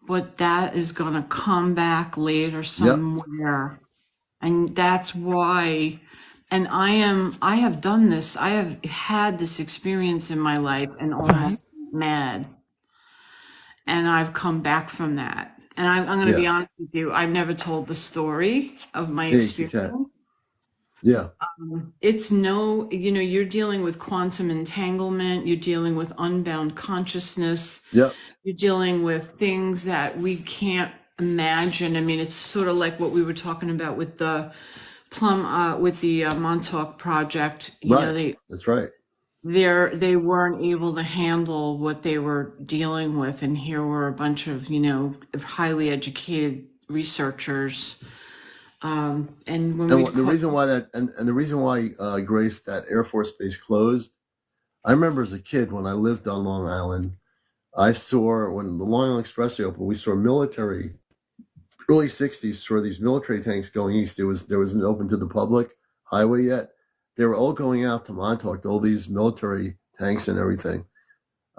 but that is going to come back later somewhere. Yep. And that's why, and I have done this. I have had this experience in my life and almost mad. And I've come back from that. And I'm going to be honest with you. I've never told the story of my experience. Yeah. It's you're dealing with quantum entanglement. You're dealing with unbound consciousness. Yep. You're dealing with things that we can't imagine. I mean, it's sort of like what we were talking about with the Montauk Project. That's right. They weren't able to handle what they were dealing with, and here were a bunch of highly educated researchers. The reason why Grace, that Air Force base closed, I remember as a kid when I lived on Long Island, I saw when the Long Island Expressway opened, we saw military, early 60s, saw these military tanks going east. There wasn't open to the public highway yet. They were all going out to Montauk, all these military tanks and everything.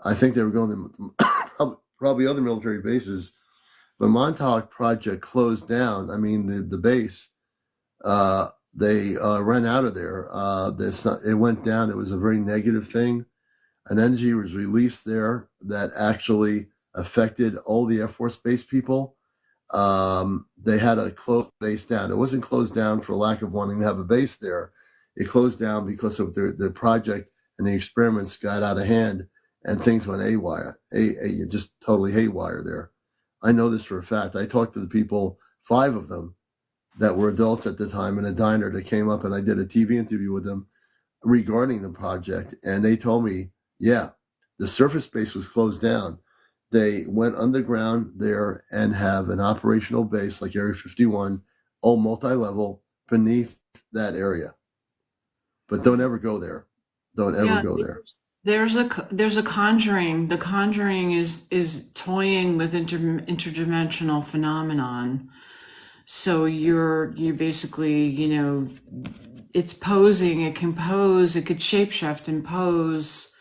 I think they were going to probably other military bases. The Montauk Project closed down. I mean, the base, they ran out of there. It went down. It was a very negative thing. An energy was released there that actually affected all the Air Force Base people. They had to close the base down. It wasn't closed down for lack of wanting to have a base there. It closed down because of the project and the experiments got out of hand and things went haywire. Just totally haywire there. I know this for a fact. I talked to the people, 5 of them, that were adults at the time in a diner that came up, and I did a TV interview with them regarding the project. And they told me, the surface base was closed down. They went underground there and have an operational base like Area 51, all multi-level beneath that area. But don't ever go there. Don't ever go there. There's a conjuring. The conjuring is toying with interdimensional phenomenon. So you're basically, it's posing, it can pose, it could shapeshift and pose.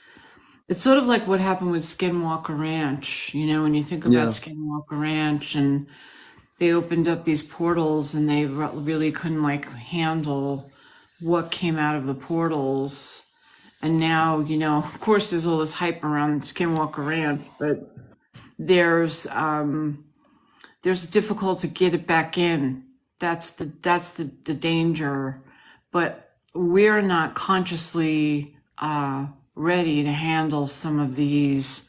It's sort of like what happened with Skinwalker Ranch, when you think about Skinwalker Ranch, and they opened up these portals and they really couldn't handle what came out of the portals. And now, of course, there's all this hype around Skinwalker Ranch, but there's difficult to get it back in. That's the danger. But we're not consciously ready to handle some of these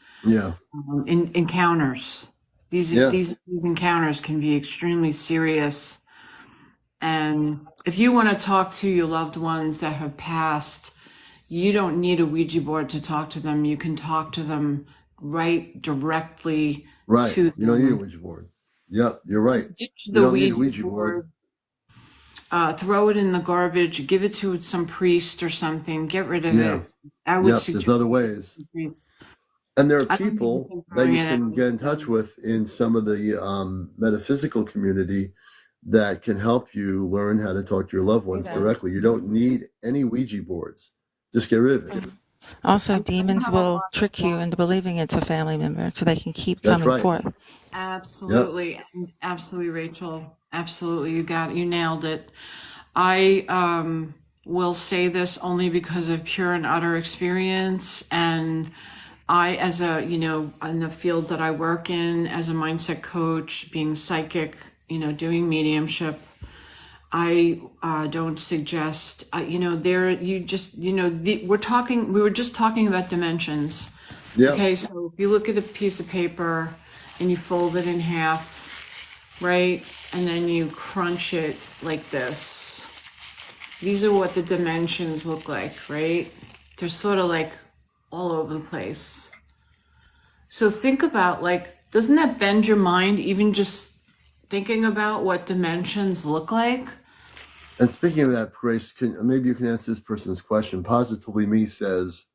encounters. These encounters can be extremely serious. And if you want to talk to your loved ones that have passed, you don't need a Ouija board to talk to them. You can talk to them directly to them. You don't need a Ouija board. Yep, you're right. Ditch the Ouija board. Throw it in the garbage. Give it to some priest or something. Get rid of it. I would suggest there's other ways. And there are people that you can get in touch with in some of the metaphysical community that can help you learn how to talk to your loved ones directly. You don't need any Ouija boards. Just get rid of it. Also, demons will trick you into believing it's a family member so they can keep coming forth. Absolutely. Yep. Absolutely, Rachel. Absolutely. You nailed it. I will say this only because of pure and utter experience, and I, as a, in the field that I work in, as a mindset coach, being psychic, doing mediumship, I don't suggest, we were just talking about dimensions. Yeah. Okay, so if you look at a piece of paper and you fold it in half, right? And then you crunch it like this. These are what the dimensions look like, right? They're sort of like all over the place. So think about, like, doesn't that bend your mind even just thinking about what dimensions look like? And speaking of that, Grace, maybe you can answer this person's question. Positively Me says,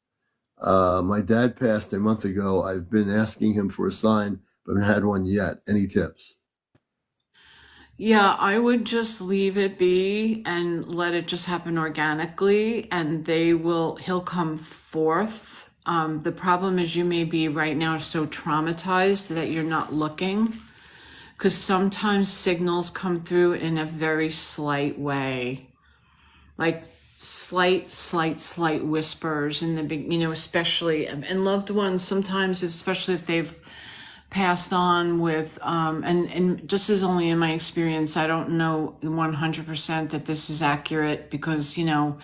my dad passed a month ago. I've been asking him for a sign, but haven't had one yet. Any tips? Yeah, I would just leave it be and let it just happen organically, and he'll come forth. The problem is you may be right now so traumatized that you're not looking, because sometimes signals come through in a very slight way, like slight whispers in the big, especially, and loved ones sometimes, especially if they've passed on with, and just as only in my experience, I don't know 100% that this is accurate, because, I'm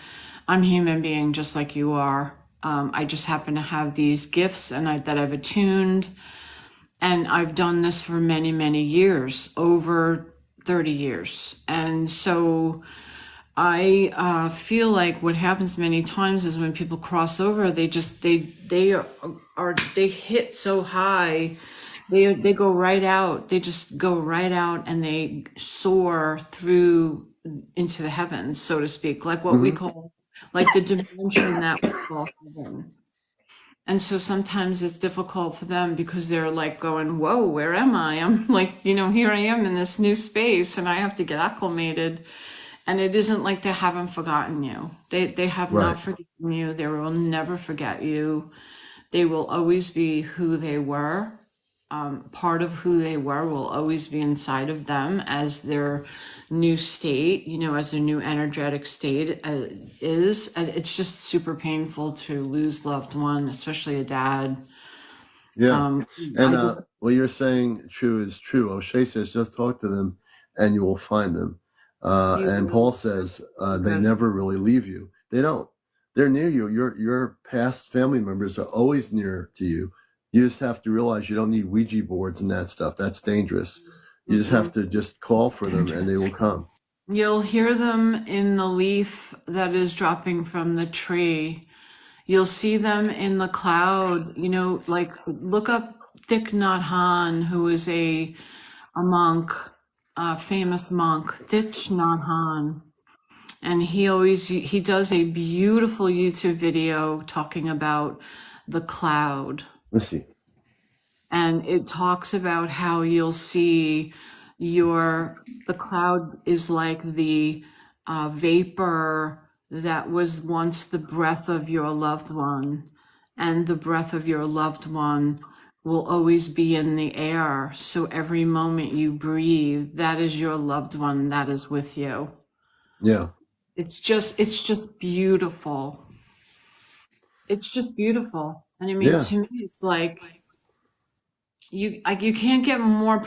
a human being just like you are. I just happen to have these gifts that I've attuned, and I've done this for many, many years, over 30 years. And so I feel like what happens many times is when people cross over, they hit so high, they go right out. They just go right out and they soar through into the heavens, so to speak, like what we call, like the dimension that we call heaven. And so sometimes it's difficult for them because they're like going, whoa, where am I? I'm like, here I am in this new space and I have to get acclimated. And it isn't like they haven't forgotten you. They have not forgotten you. They will never forget you. They will always be who they were. Part of who they were will always be inside of them as their new state, as their new energetic state is. And it's just super painful to lose loved one, especially a dad. Yeah. And what you're saying is true. O'Shea says, just talk to them and you will find them. And Paul says, they never really leave you. They don't. They're near you. Your past family members are always near to you. You just have to realize you don't need Ouija boards and that stuff. That's dangerous. You just have to just call for them and they will come. You'll hear them in the leaf that is dropping from the tree. You'll see them in the cloud, like look up Thich Nhat Hanh, who is a monk, a famous monk, Thich Nhat Hanh. And he does a beautiful YouTube video talking about the cloud. Let's see. And it talks about how you'll see the cloud is like the vapor that was once the breath of your loved one, and the breath of your loved one will always be in the air. So every moment you breathe, that is your loved one that is with you. Yeah. It's just beautiful. It's just beautiful. And I mean, to me, it's like, you can't get more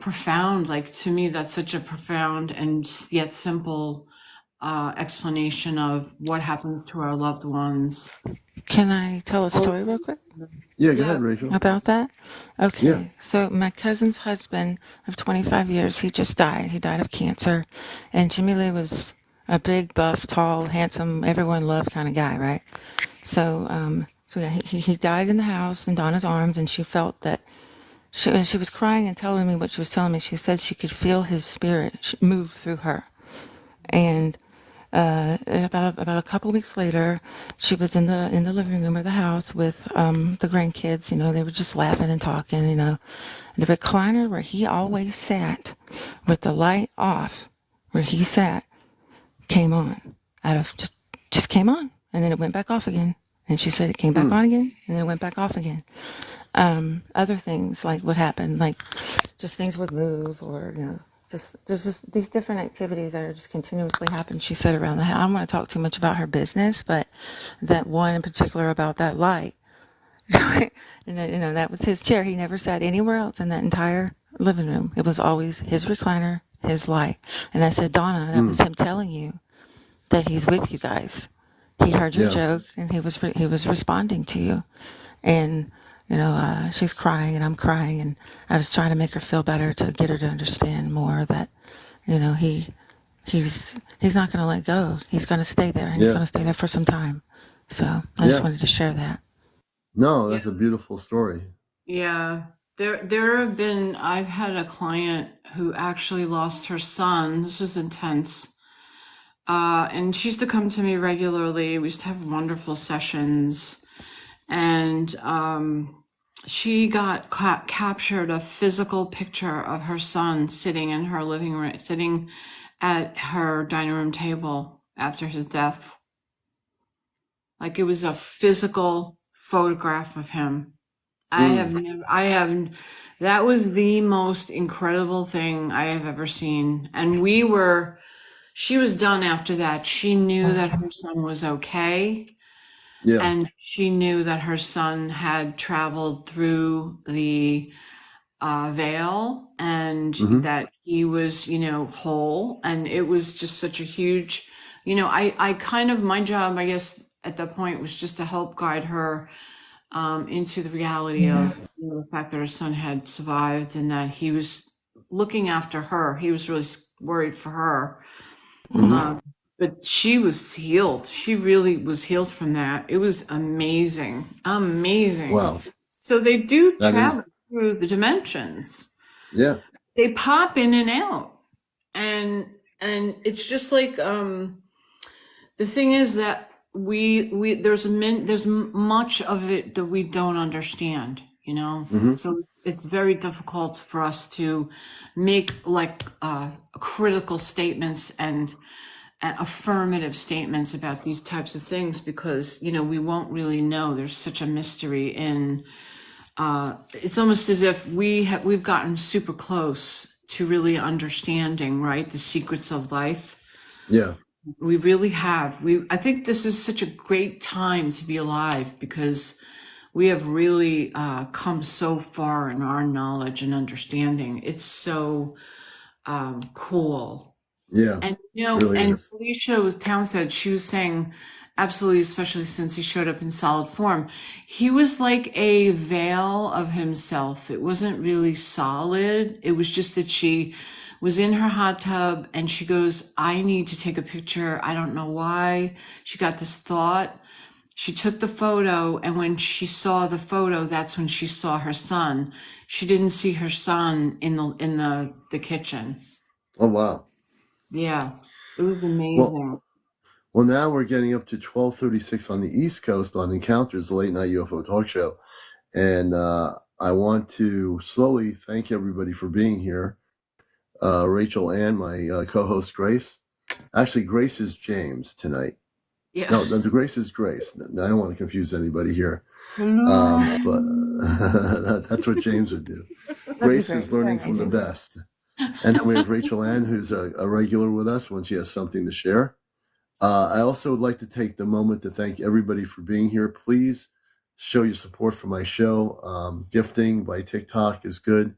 profound. Like, to me, that's such a profound and yet simple explanation of what happens to our loved ones. Can I tell a story real quick? Yeah, go ahead, Rachel. About that? Okay. Yeah. So my cousin's husband of 25 years, he just died. He died of cancer. And Jimmy Lee was a big, buff, tall, handsome, everyone loved kind of guy, right? So, he died in the house in Donna's arms, and she felt that she was crying and telling me what she was telling me. She said she could feel his spirit move through her. And about a couple of weeks later, she was in the living room of the house with the grandkids. They were just laughing and talking. The recliner where he always sat, with the light off, where he sat, came on. Out of just came on, and then it went back off again. And she said it came back on again, and then it went back off again. Other things like what happened, like just things would move, or there's just these different activities that are just continuously happening. She said around the house. I don't want to talk too much about her business, but that one in particular about that light, And that was his chair. He never sat anywhere else in that entire living room. It was always his recliner, his light. And I said, Donna, that was him telling you that he's with you guys. He heard your joke, and he was responding to you. And she's crying, and I'm crying, and I was trying to make her feel better, to get her to understand more that he's not going to let go. He's going to stay there, and he's going to stay there for some time. So I just wanted to share that. No, that's a beautiful story. Yeah. There have been, I've had a client who actually lost her son. This was intense. And she used to come to me regularly. We used to have wonderful sessions. And she got captured a physical picture of her son sitting in her living room, sitting at her dining room table after his death. Like, it was a physical photograph of him. That was the most incredible thing I have ever seen. And she was done after that. She knew that her son was okay. Yeah. And she knew that her son had traveled through the veil, and that he was, whole. And it was just such a huge, I kind of, my job, I guess, at that point was just to help guide her into the reality of the fact that her son had survived, and that he was looking after her. He was really worried for her. But she was healed. She really was healed from that. It was amazing. Amazing. Wow. So they do travel through the dimensions. Yeah. They pop in and out. And it's just like, the thing is that there's much of it that we don't understand, So it's very difficult for us to make critical statements and affirmative statements about these types of things, because we won't really know. There's such a mystery in it's almost as if we've gotten super close to really understanding, right, the secrets of life. Yeah, we really have. I think this is such a great time to be alive, because we have really come so far in our knowledge and understanding. It's so cool. Yeah. And really and is. Felicia Townsend, she was saying, absolutely, especially since he showed up in solid form, he was like a veil of himself. It wasn't really solid. It was just that she was in her hot tub and she goes, I need to take a picture. I don't know why. She got this thought. She took the photo, and when she saw the photo, that's when she saw her son. She didn't see her son in the kitchen. Oh, wow. Yeah, it was amazing. Well, now we're getting up to 12:36 on the East Coast on Encounters, the late night UFO talk show. And I want to slowly thank everybody for being here. Rachel Ann, my co-host Grace. Actually, Grace is James tonight. Yeah. No, the Grace is Grace. I don't want to confuse anybody here. But that's what James would do. Grace is learning from the best. And then we have Rachel Ann, who's a regular with us when she has something to share. I also would like to take the moment to thank everybody for being here. Please show your support for my show. Gifting by TikTok is good.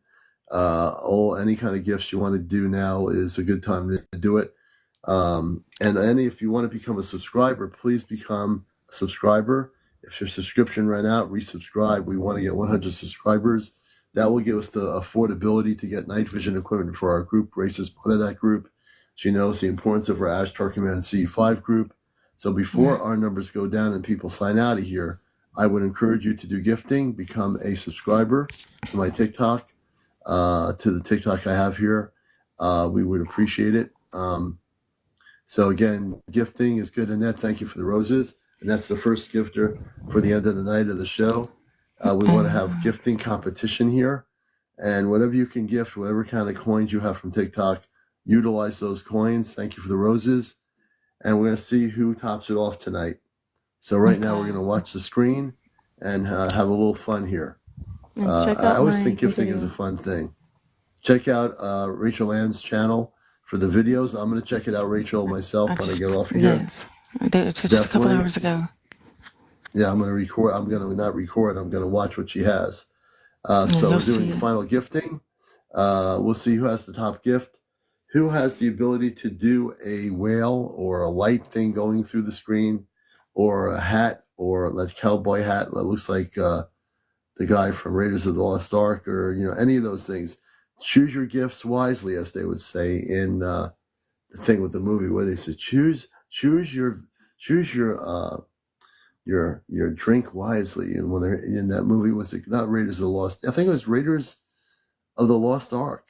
Any kind of gifts you want to do now is a good time to do it. And if you want to become a subscriber, please become a subscriber. If your subscription ran out, resubscribe. We want to get 100 subscribers. That will give us the affordability to get night vision equipment for our group. Grace is part of that group. She knows the importance of our Ashtar Command C5 group. So before our numbers go down and people sign out of here, I would encourage you to do gifting, become a subscriber to my TikTok, to the TikTok I have here. We would appreciate it. So again, gifting is good. Annette, thank you for the roses. And that's the first gifter for the end of the night of the show. We want to have gifting competition here. And whatever you can gift, whatever kind of coins you have from TikTok, utilize those coins. Thank you for the roses. And we're going to see who tops it off tonight. So right now we're going to watch the screen and have a little fun here. I always think gifting is a fun thing. Check out Rachel Ann's channel for the videos. I'm going to check it out, Rachel, myself, when I get off of here. Yes, I did it just a couple hours ago. Yeah, I'm going to record. I'm going to not record. I'm going to watch what she has. So we're doing final gifting. We'll see who has the top gift. Who has the ability to do a whale or a light thing going through the screen, or a hat, or that cowboy hat that looks like the guy from Raiders of the Lost Ark, or any of those things. Choose your gifts wisely, as they would say in the thing with the movie, where they said choose your drink wisely. And when they're in that movie, was it not Raiders of the Lost? I think it was Raiders of the Lost Ark.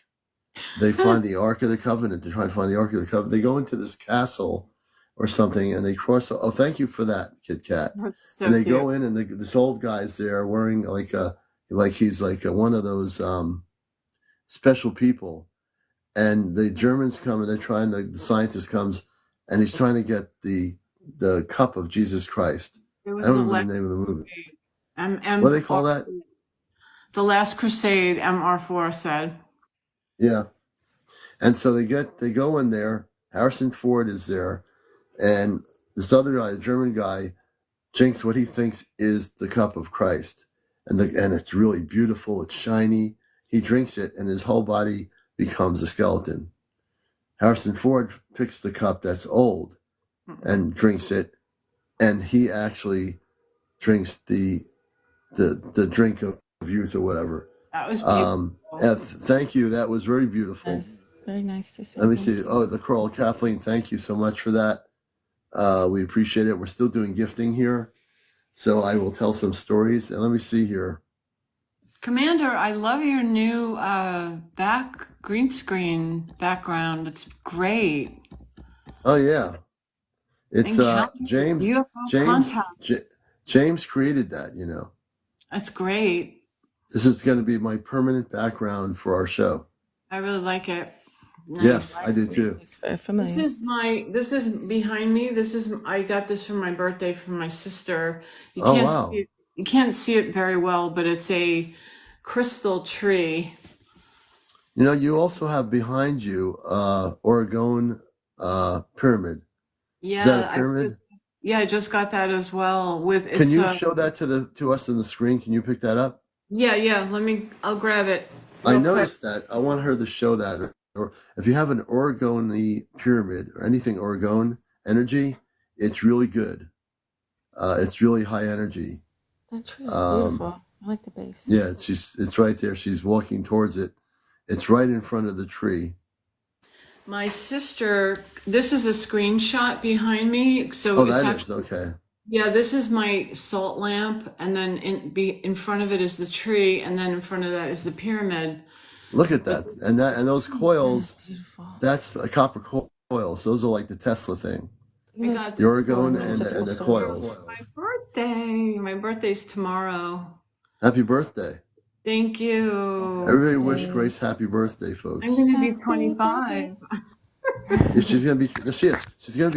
They find the Ark of the Covenant. They try to find the Ark of the Covenant. They go into this castle or something, and they cross. Oh, thank you for that, Kit Kat. So and they cute. go in, and this old guy's there wearing he's one of those special people. And the Germans come, and the scientist comes, and he's trying to get the cup of Jesus Christ. I don't remember the name of the movie. What do they call that? The Last Crusade, MR4 said. Yeah. And so they go in there. Harrison Ford is there, and this other guy, the German guy, drinks what he thinks is the cup of Christ, and it's really beautiful. It's shiny. He drinks it, and his whole body becomes a skeleton. Harrison Ford picks the cup that's old and drinks it, and he actually drinks the drink of youth or whatever. That was beautiful. Thank you. That was very beautiful. Yes, very nice to see. Let me see. Oh, the crawl. Kathleen, thank you so much for that. We appreciate it. We're still doing gifting here, so I will tell some stories. And let me see here. Commander, I love your new green screen background. It's great. Oh yeah, it's James created that. That's great. This is going to be my permanent background for our show. I really like it. Nice. Yes, I do too. This is behind me. I got this for my birthday from my sister. You can't see it very well, but it's a crystal tree. You also have behind you Oregon pyramid. Yeah, is that a pyramid? I just got that as well. Can you show that to us on the screen? Can you pick that up? Yeah. I'll grab it. I noticed that. I want her to show that. Or if you have an Oregoni pyramid or anything Oregon energy, it's really good. It's really high energy. That tree is beautiful. I like the base. Yeah, it's right there. She's walking towards it. It's right in front of the tree. My sister, this is a screenshot behind me. So okay. Yeah, this is my salt lamp, and then in front of it is the tree, and then in front of that is the pyramid. Look at that, and those coils. That's a copper coils. Those are like the Tesla thing. I got the Oregon and the coils. My birthday. My birthday's tomorrow. Happy birthday! Thank you. Everybody wish Grace happy birthday, folks. I'm going to be 25. She's going to be. She's going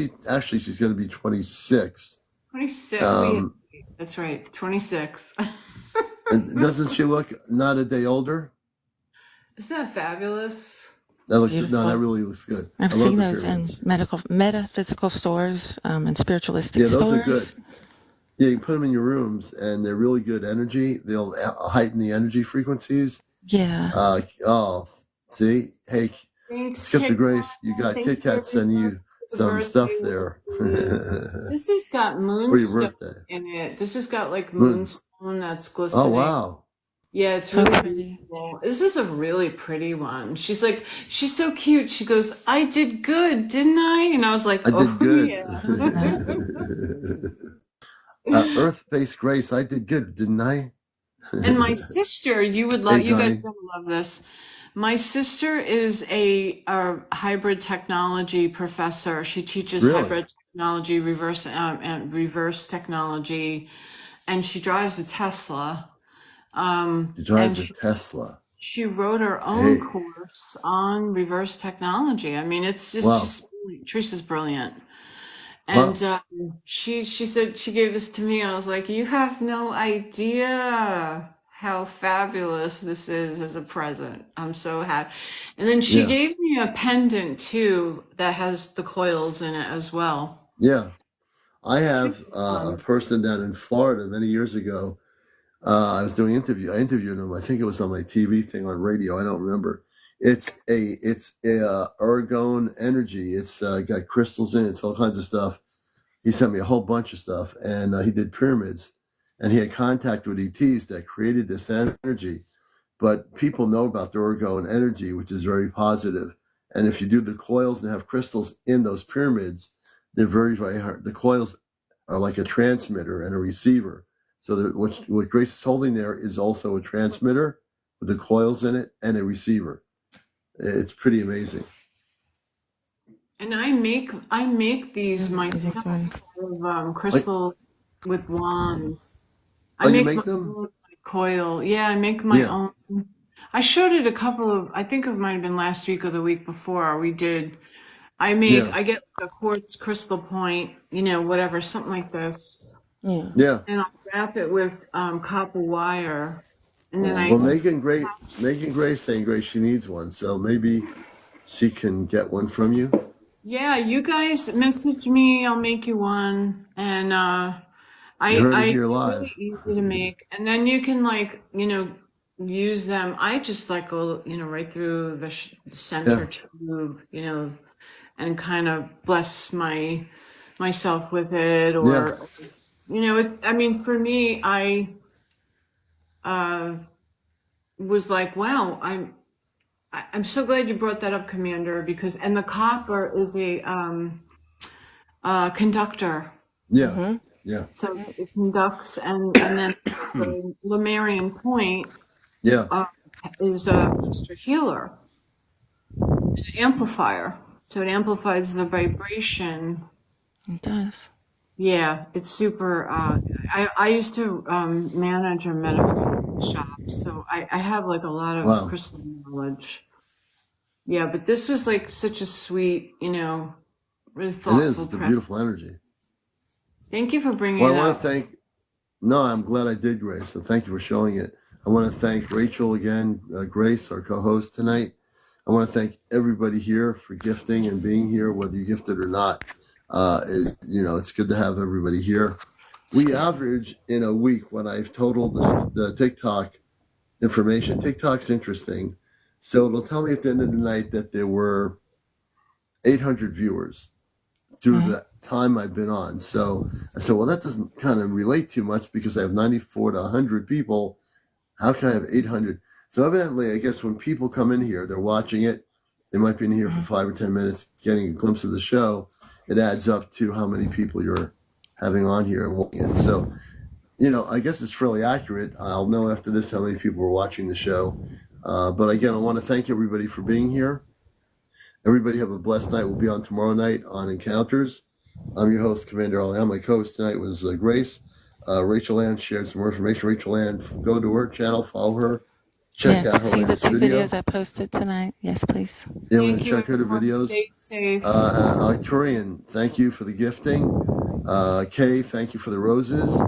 to be 26. 26. That's right. 26. And doesn't she look not a day older? Isn't that fabulous? That really looks good. I've seen those in metaphysical stores and spiritualistic stores. Yeah, those are good. Yeah, you put them in your rooms, and they're really good energy. They'll heighten the energy frequencies. Yeah. See? Hey, Skip to Grace, you got Kit Kat sending you some stuff there. This has got moonstone in it. This has got like moonstone that's glistening. Oh, wow. Yeah, it's really beautiful. This is a really pretty one. She's so cute. She goes, I did good, didn't I? And I was like, I did good. Yeah. Earth-based Grace, I did good, didn't I? And my sister, you guys would love this. My sister is a hybrid technology professor. She teaches hybrid technology, reverse technology, and she drives a Tesla. She drives a Tesla. She wrote her own course on reverse technology. I mean, it's just Teresa's brilliant. And she said, she gave this to me. I was like, you have no idea how fabulous this is as a present. I'm so happy. And then she gave me a pendant too that has the coils in it as well. Yeah. I have a person down in Florida many years ago. I was doing I interviewed him. I think it was on my TV thing on radio. I don't remember. It's a ergon energy. It's got crystals in it. It's all kinds of stuff. He sent me a whole bunch of stuff, and he did pyramids, and he had contact with ETs that created this energy. But people know about the ergon energy, which is very positive. And if you do the coils and have crystals in those pyramids, they're very, very hard. The coils are like a transmitter and a receiver. So what Grace is holding there is also a transmitter with the coils in it and a receiver. It's pretty amazing. And I make these myself of crystals with wands. I make them? My coil. Yeah, I make my own. I showed it I think it might have been last week or the week before we did. I get a quartz crystal point, whatever, something like this. Yeah. And I'll wrap it with copper wire. And then Megan Grace saying Grace she needs one, so maybe she can get one from you. Yeah, you guys message me, I'll make you one. And here live. Really easy to make. And then you can use them. I just go, right through the center tube, and kind of bless myself with it, or for me, I was like, wow, I'm so glad you brought that up, Commander, and the copper is a conductor. Yeah. Mm-hmm. Yeah. So it conducts, and then the Lemurian point is a master healer, an amplifier. So it amplifies the vibration. It does. Yeah, it's super. I used to manage a metaphysical shop, so I have a lot of crystal knowledge. Yeah, but this was such a sweet, really thoughtful. It is. It's a beautiful energy. Thank you for bringing it up. I want to thank. No, I'm glad I did, Grace. So thank you for showing it. I want to thank Rachel again, Grace, our co-host tonight. I want to thank everybody here for gifting and being here, whether you gifted or not. It's good to have everybody here. We average in a week, when I've totaled the TikTok information. TikTok's interesting. So it'll tell me at the end of the night that there were 800 viewers through the time I've been on. So I said, well, that doesn't kind of relate too much because I have 94 to 100 people. How can I have 800? So evidently, I guess when people come in here, they're watching it. They might be in here for 5 or 10 minutes, getting a glimpse of the show. It adds up to how many people you're having on here and walking in. So, I guess it's fairly accurate. I'll know after this how many people were watching the show. But again, I want to thank everybody for being here. Everybody have a blessed night. We'll be on tomorrow night on Encounters. I'm your host, CmdrAleon. My co-host tonight was Grace. Rachel Ann shared some more information. Rachel Ann, go to her channel, follow her, check out her see the two video. videos I posted tonight. Yes, please. Yeah, we're going to check her videos. Stay safe. Arcturian, thank you for the gifting. Kay, thank you for the roses.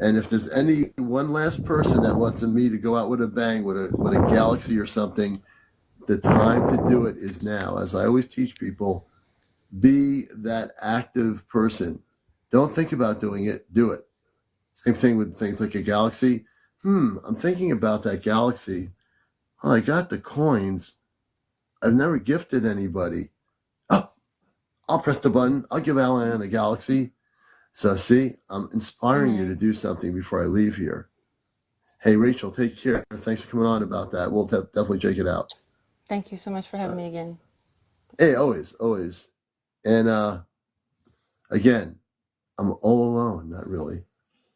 And if there's any one last person that wants me to go out with a bang, with a galaxy or something, the time to do it is now. As I always teach people, be that active person. Don't think about doing it, do it. Same thing with things like a galaxy. I'm thinking about that galaxy. Oh, I got the coins. I've never gifted anybody. Oh, I'll press the button. I'll give Alan a galaxy. So see, I'm inspiring you to do something before I leave here. Hey, Rachel, take care. Thanks for coming on about that. We'll definitely check it out. Thank you so much for having me again. Hey, always. And again, I'm all alone, not really.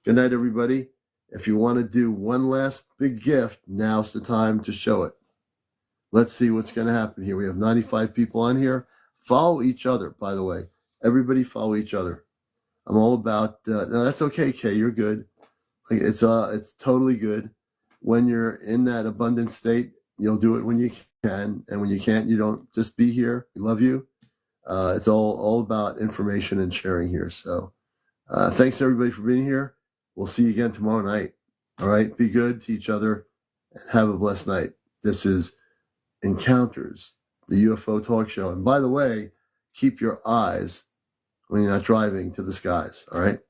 Good night, everybody. If you want to do one last big gift, now's the time to show it. Let's see what's going to happen here. We have 95 people on here. Follow each other, by the way. Everybody follow each other. I'm all about, no, that's okay, Kay, you're good. It's totally good. When you're in that abundant state, you'll do it when you can. And when you can't, you don't. Just be here. We love you. It's all about information and sharing here. So thanks, everybody, for being here. We'll see you again tomorrow night. All right? Be good to each other and have a blessed night. This is Encounters, the UFO talk show. And by the way, keep your eyes when you're not driving to the skies. All right.